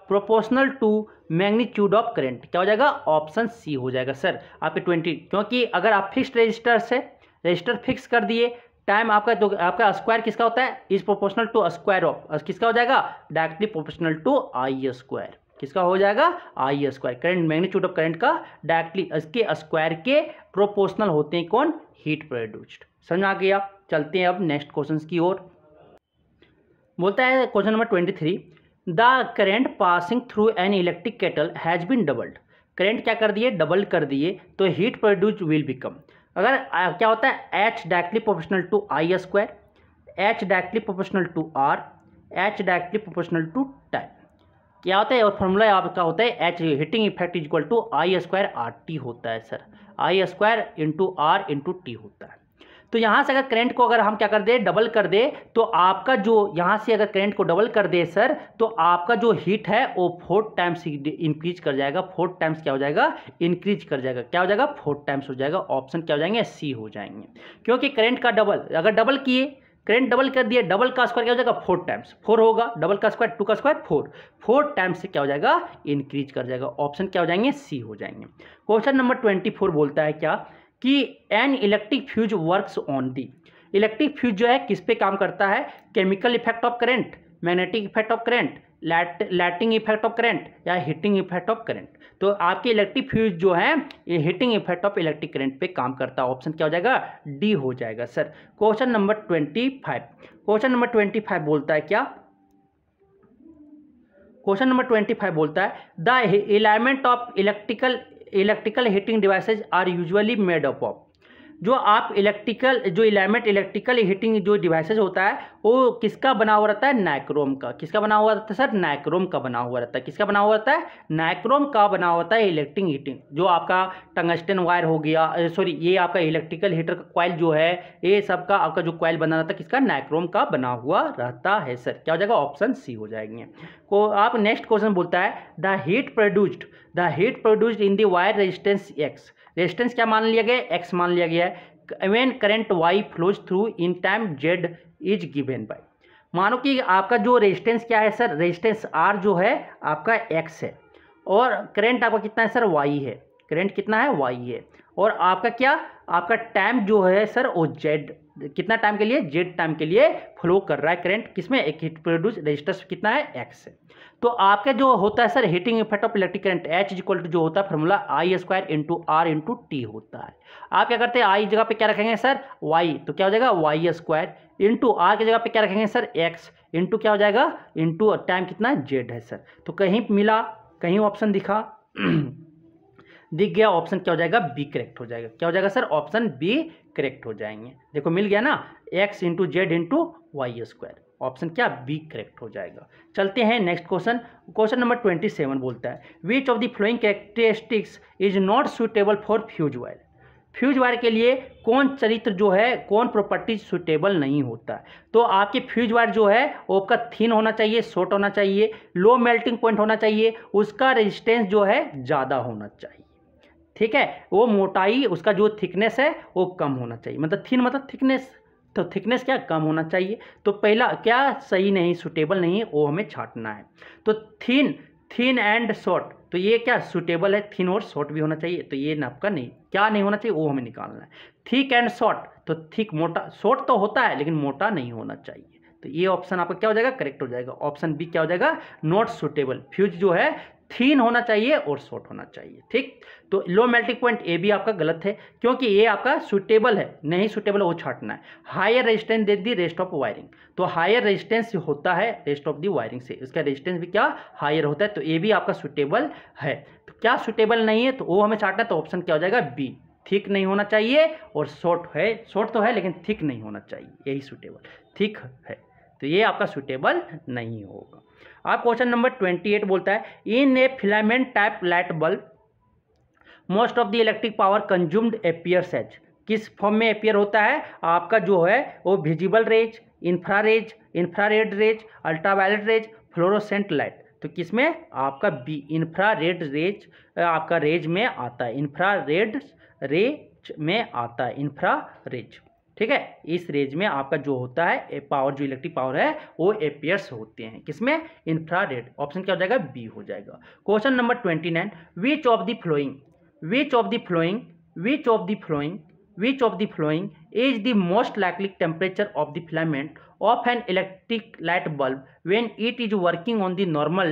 proportional to magnitude of current. क्या हो जाएगा? ऑप्शन सी हो जाएगा सर आपके 20, क्योंकि अगर आप फिक्स्ड रजिस्टर से रजिस्टर फिक्स कर दिए, टाइम आपका तो आपका स्क्वायर किसका होता है? Is proportional to square of किसका हो जाएगा? Directly proportional to I square. किसका हो जाएगा? I square. Current magnitude of current का डायरेक्टली इसके स्क्वायर के प्रोपोर्शनल होते हैं कौन? Heat produced. समझ आ गया? चलते हैं अब नेक्स्ट क्वेश्चन की ओर। बोलता है question number 23, the current passing through an electric kettle has been doubled. Current क्या कर दिए? डबल कर दिए, तो हीट प्रोड्यूस विल बिकम, अगर क्या होता है? H directly proportional to I square, H directly proportional to R, H directly proportional to time. क्या होता है? और फॉर्मूला आपका होता है H heating effect is equal to I square R T होता है sir, I square into R into T होता है। तो यहाँ से अगर करंट को अगर हम क्या कर दे? डबल कर दे, तो आपका जो यहाँ से अगर करंट को डबल कर दे सर, तो आपका जो हीट है वो 4 टाइम्स इंक्रीज कर जाएगा। 4 टाइम्स क्या हो जाएगा? इंक्रीज कर जाएगा। क्या हो जाएगा? 4 टाइम्स हो जाएगा। ऑप्शन क्या हो जाएंगे? सी हो जाएंगे, क्योंकि करंट का डबल, अगर डबल किए, करंट डबल कर दिए, डबल का स्क्वायर क्या हो जाएगा? 4 टाइम्स, 4 होगा, डबल का स्क्वायर 2 का स्क्वायर 4, 4 टाइम्स से क्या हो जाएगा? इंक्रीज कर जाएगा। ऑप्शन क्या हो जाएंगे? सी हो जाएंगे। क्वेश्चन नंबर 24 बोलता है क्या कि an electric fuse works on the. Electric fuse जो है किस पे काम करता है? Chemical effect of current, magnetic effect of current, lighting effect of current या हीटिंग इफेक्ट ऑफ करंट। तो आपके इलेक्ट्रिक फ्यूज जो है ये heating effect of electric current पे काम करता है। ऑप्शन क्या हो जाएगा? डी हो जाएगा sir. Question number 25, question number 25 बोलता है क्या? क्वेश्चन नंबर 25 बोलता है the element of electrical heating devices are usually made up of. जो आप जो इलेक्ट्रिकल हीटिंग जो डिवाइसेज होता है वो किसका बना हुआ रहता है? नाइक्रोम का। किसका बना हुआ रहता है सर? नाइक्रोम का बना हुआ रहता है। किसका बना हुआ रहता है? नाइक्रोम का बना हुआ रहता है इलेक्ट्रिक हीटिंग। जो आपका टंगस्टन वायर हो गया, सॉरी ये आपका इलेक्ट्रिकल हीटर का कॉइल जो है, ये सबका आपका जो कॉइल बना रहता है किसका? नाइक्रोम का बना हुआ रहता है सर। क्या हो जाएगा? ऑप्शन सी हो जाएंगे। को आप नेक्स्ट क्वेश्चन बोलता है the heat produced in the wire resistance X. Resistance क्या मान लिया गया? एक्स मान लिया गया है। When current Y flows through in time Z is given by. मानो कि आपका जो रेजिस्टेंस क्या है सर? रेजिस्टेंस आर जो है आपका एक्स है, और करंट आपका कितना है सर? वाई है। करंट कितना है? वाई है। और आपका क्या? आपका टाइम जो है सर वो जेड, कितना टाइम के लिए? जेड टाइम के लिए फ्लो कर रहा है करंट। किसमें? एक हीट प्रोड्यूस रेजिस्टेंस कितना है? एक्स है। तो आपका जो होता है sir heating effect of electric current H is equal to जो होता है formula I square into R into T होता है। आप क्या करते हैं? आई जगह पे क्या रखेंगे सर? वाई, तो क्या हो जाएगा? वाई स्क्वायर इंटू आर की जगह पे क्या रखेंगे सर? एक्स इंटू क्या हो जाएगा? इंटू टाइम कितना है? जेड है सर। तो कहीं मिला, कहीं ऑप्शन दिखा दिख गया, ऑप्शन क्या हो जाएगा? बी करेक्ट हो जाएगा। क्या हो जाएगा सर? ऑप्शन बी करेक्ट हो जाएंगे। देखो मिल गया ना, X into Z into Y square. Option क्या? बी करेक्ट हो जाएगा। चलते हैं नेक्स्ट क्वेश्चन। क्वेश्चन नंबर 27 बोलता है which of the flowing characteristics is not suitable for fuse wire. Fuse wire के लिए कौन चरित्र जो है, कौन प्रॉपर्टीज सुटेबल नहीं होता है? तो आपके फ्यूज वायर जो है वो आपका थिन होना चाहिए, शॉर्ट होना चाहिए, लो मेल्टिंग पॉइंट होना चाहिए, उसका रेजिस्टेंस जो है ज़्यादा होना चाहिए। ठीक है, वो मोटाई उसका जो थिकनेस है वो कम होना चाहिए, मतलब थिन मतलब थिकनेस, तो थिकनेस क्या? कम होना चाहिए। तो पहला क्या सही नहीं, सुटेबल नहीं है, वो हमें छांटना है। तो थिन एंड शॉर्ट, तो ये क्या सुटेबल है? थिन और शॉर्ट भी होना चाहिए, तो ये आपका नहीं, क्या नहीं होना चाहिए वो हमें निकालना है। थिक एंड शॉर्ट, तो थिक मोटा, शॉर्ट तो होता है लेकिन मोटा नहीं होना चाहिए। तो ये ऑप्शन आपका क्या हो जाएगा? करेक्ट हो जाएगा। ऑप्शन बी क्या हो जाएगा? Not suitable. फ्यूज जो है थिन होना चाहिए और शॉर्ट होना चाहिए। ठीक, तो लो मेल्टिंग पॉइंट ए भी आपका गलत है, क्योंकि ये आपका सुटेबल है, नहीं सुटेबल वो छाटना है। Higher resistance than the rest of wiring, तो हायर रेजिस्टेंस होता है रेस्ट ऑफ दी वायरिंग से, इसका रेजिस्टेंस भी क्या हायर होता है, तो ये भी आपका सुटेबल है। तो क्या सुटेबल नहीं है तो वो हमें छाटना है, तो ऑप्शन क्या हो जाएगा? बी। थिक नहीं होना चाहिए और शॉर्ट है, शॉर्ट तो है लेकिन थिक नहीं होना चाहिए, यही सुटेबल। थिक है तो ये आपका सुटेबल नहीं होगा। आप क्वेश्चन नंबर 28 बोलता है in a filament type light bulb most of the electric power consumed appears as. किस फॉर्म में एपियर होता है? आपका जो है वो visible rays, infrared rays, ultraviolet rays, fluorescent light. तो किस में? आपका बी इंफ्रारेड रेज आपका रेज में आता है, इंफ्रारेड रेज में आता है, इंफ्रारेज। ठीक है, इस रेंज में आपका जो होता है पावर, जो इलेक्ट्रिक पावर है वो एम्पियर्स होते हैं। किसमें? इंफ्रारेड। ऑप्शन क्या हो जाएगा? बी हो जाएगा। Question number 29, which of the flowing is the most likely temperature of the filament of an electric light bulb when it is working on the normal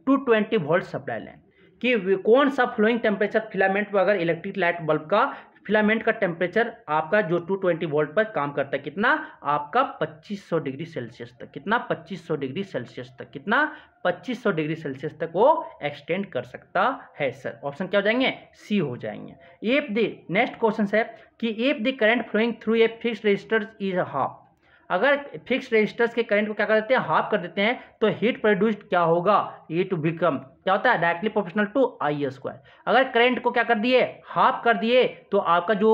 220 volt supply line? कि कौन सा flowing temperature filament पर, अगर electric light bulb का filament का temperature आपका जो 220 volt पर काम करता है, कितना? आपका 2500 डिग्री सेल्सियस तक। कितना? 2500 डिग्री सेल्सियस तक। कितना? 2500 डिग्री सेल्सियस तक वो एक्सटेंड कर सकता है सर। ऑप्शन क्या हो जाएंगे? सी हो जाएंगे। इफ द नेक्स्ट क्वेश्चन है कि if the current flowing through a fixed resistor is half, अगर फिक्स्ड रेजिस्टर्स के करंट को क्या कर देते हैं? हाफ कर देते हैं, तो हीट प्रोड्यूस्ड क्या होगा? ये टू बिकम क्या होता है? Directly proportional to I square. अगर करंट को क्या कर दिए? हाफ कर दिए, तो आपका जो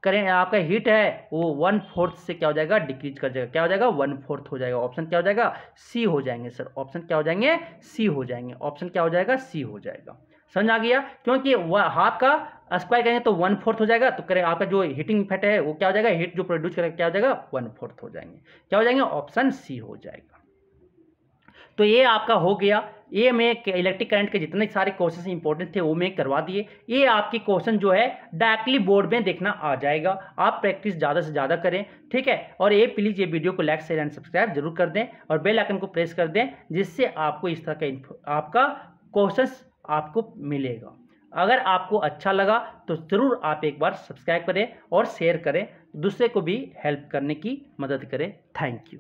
करंट, आपका हीट है वो 1/4 से क्या हो जाएगा? डिक्रीज कर जाएगा। क्या हो जाएगा? 1/4 हो जाएगा। ऑप्शन क्या हो जाएगा? सी हो जाएंगे सर। ऑप्शन क्या हो जाएंगे? सी हो जाएंगे। ऑप्शन क्या हो जाएगा? सी हो जाएगा। समझ आ गया? क्योंकि हाफ का स्क्वायर करेंगे तो 1/4 हो जाएगा, तो करें आपका जो हीटिंग इफेक्ट है वो क्या हो जाएगा? हीट जो प्रोड्यूस करेगा क्या हो जाएगा? 1/4 हो जाएंगे। क्या हो जाएंगे? ऑप्शन सी हो जाएगा। तो ये आपका हो गया। ये मैं इलेक्ट्रिक करंट के जितने सारे क्वेश्चन इंपॉर्टेंट थे वो मैं करवा दिए। ये आपके क्वेश्चन जो है डायरेक्टली बोर्ड में देखना आ जाएगा। आप प्रैक्टिस ज़्यादा से ज़्यादा करें, ठीक है। और ये प्लीज़ ये वीडियो को लाइक शेयर एंड सब्सक्राइब जरूर कर दें और बेल आइकन को प्रेस कर दें, जिससे आपको इस तरह का आपका क्वेश्चन आपको मिलेगा। अगर आपको अच्छा लगा तो ज़रूर आप एक बार सब्सक्राइब करें और शेयर करें, दूसरे को भी हेल्प करने की मदद करें। Thank you.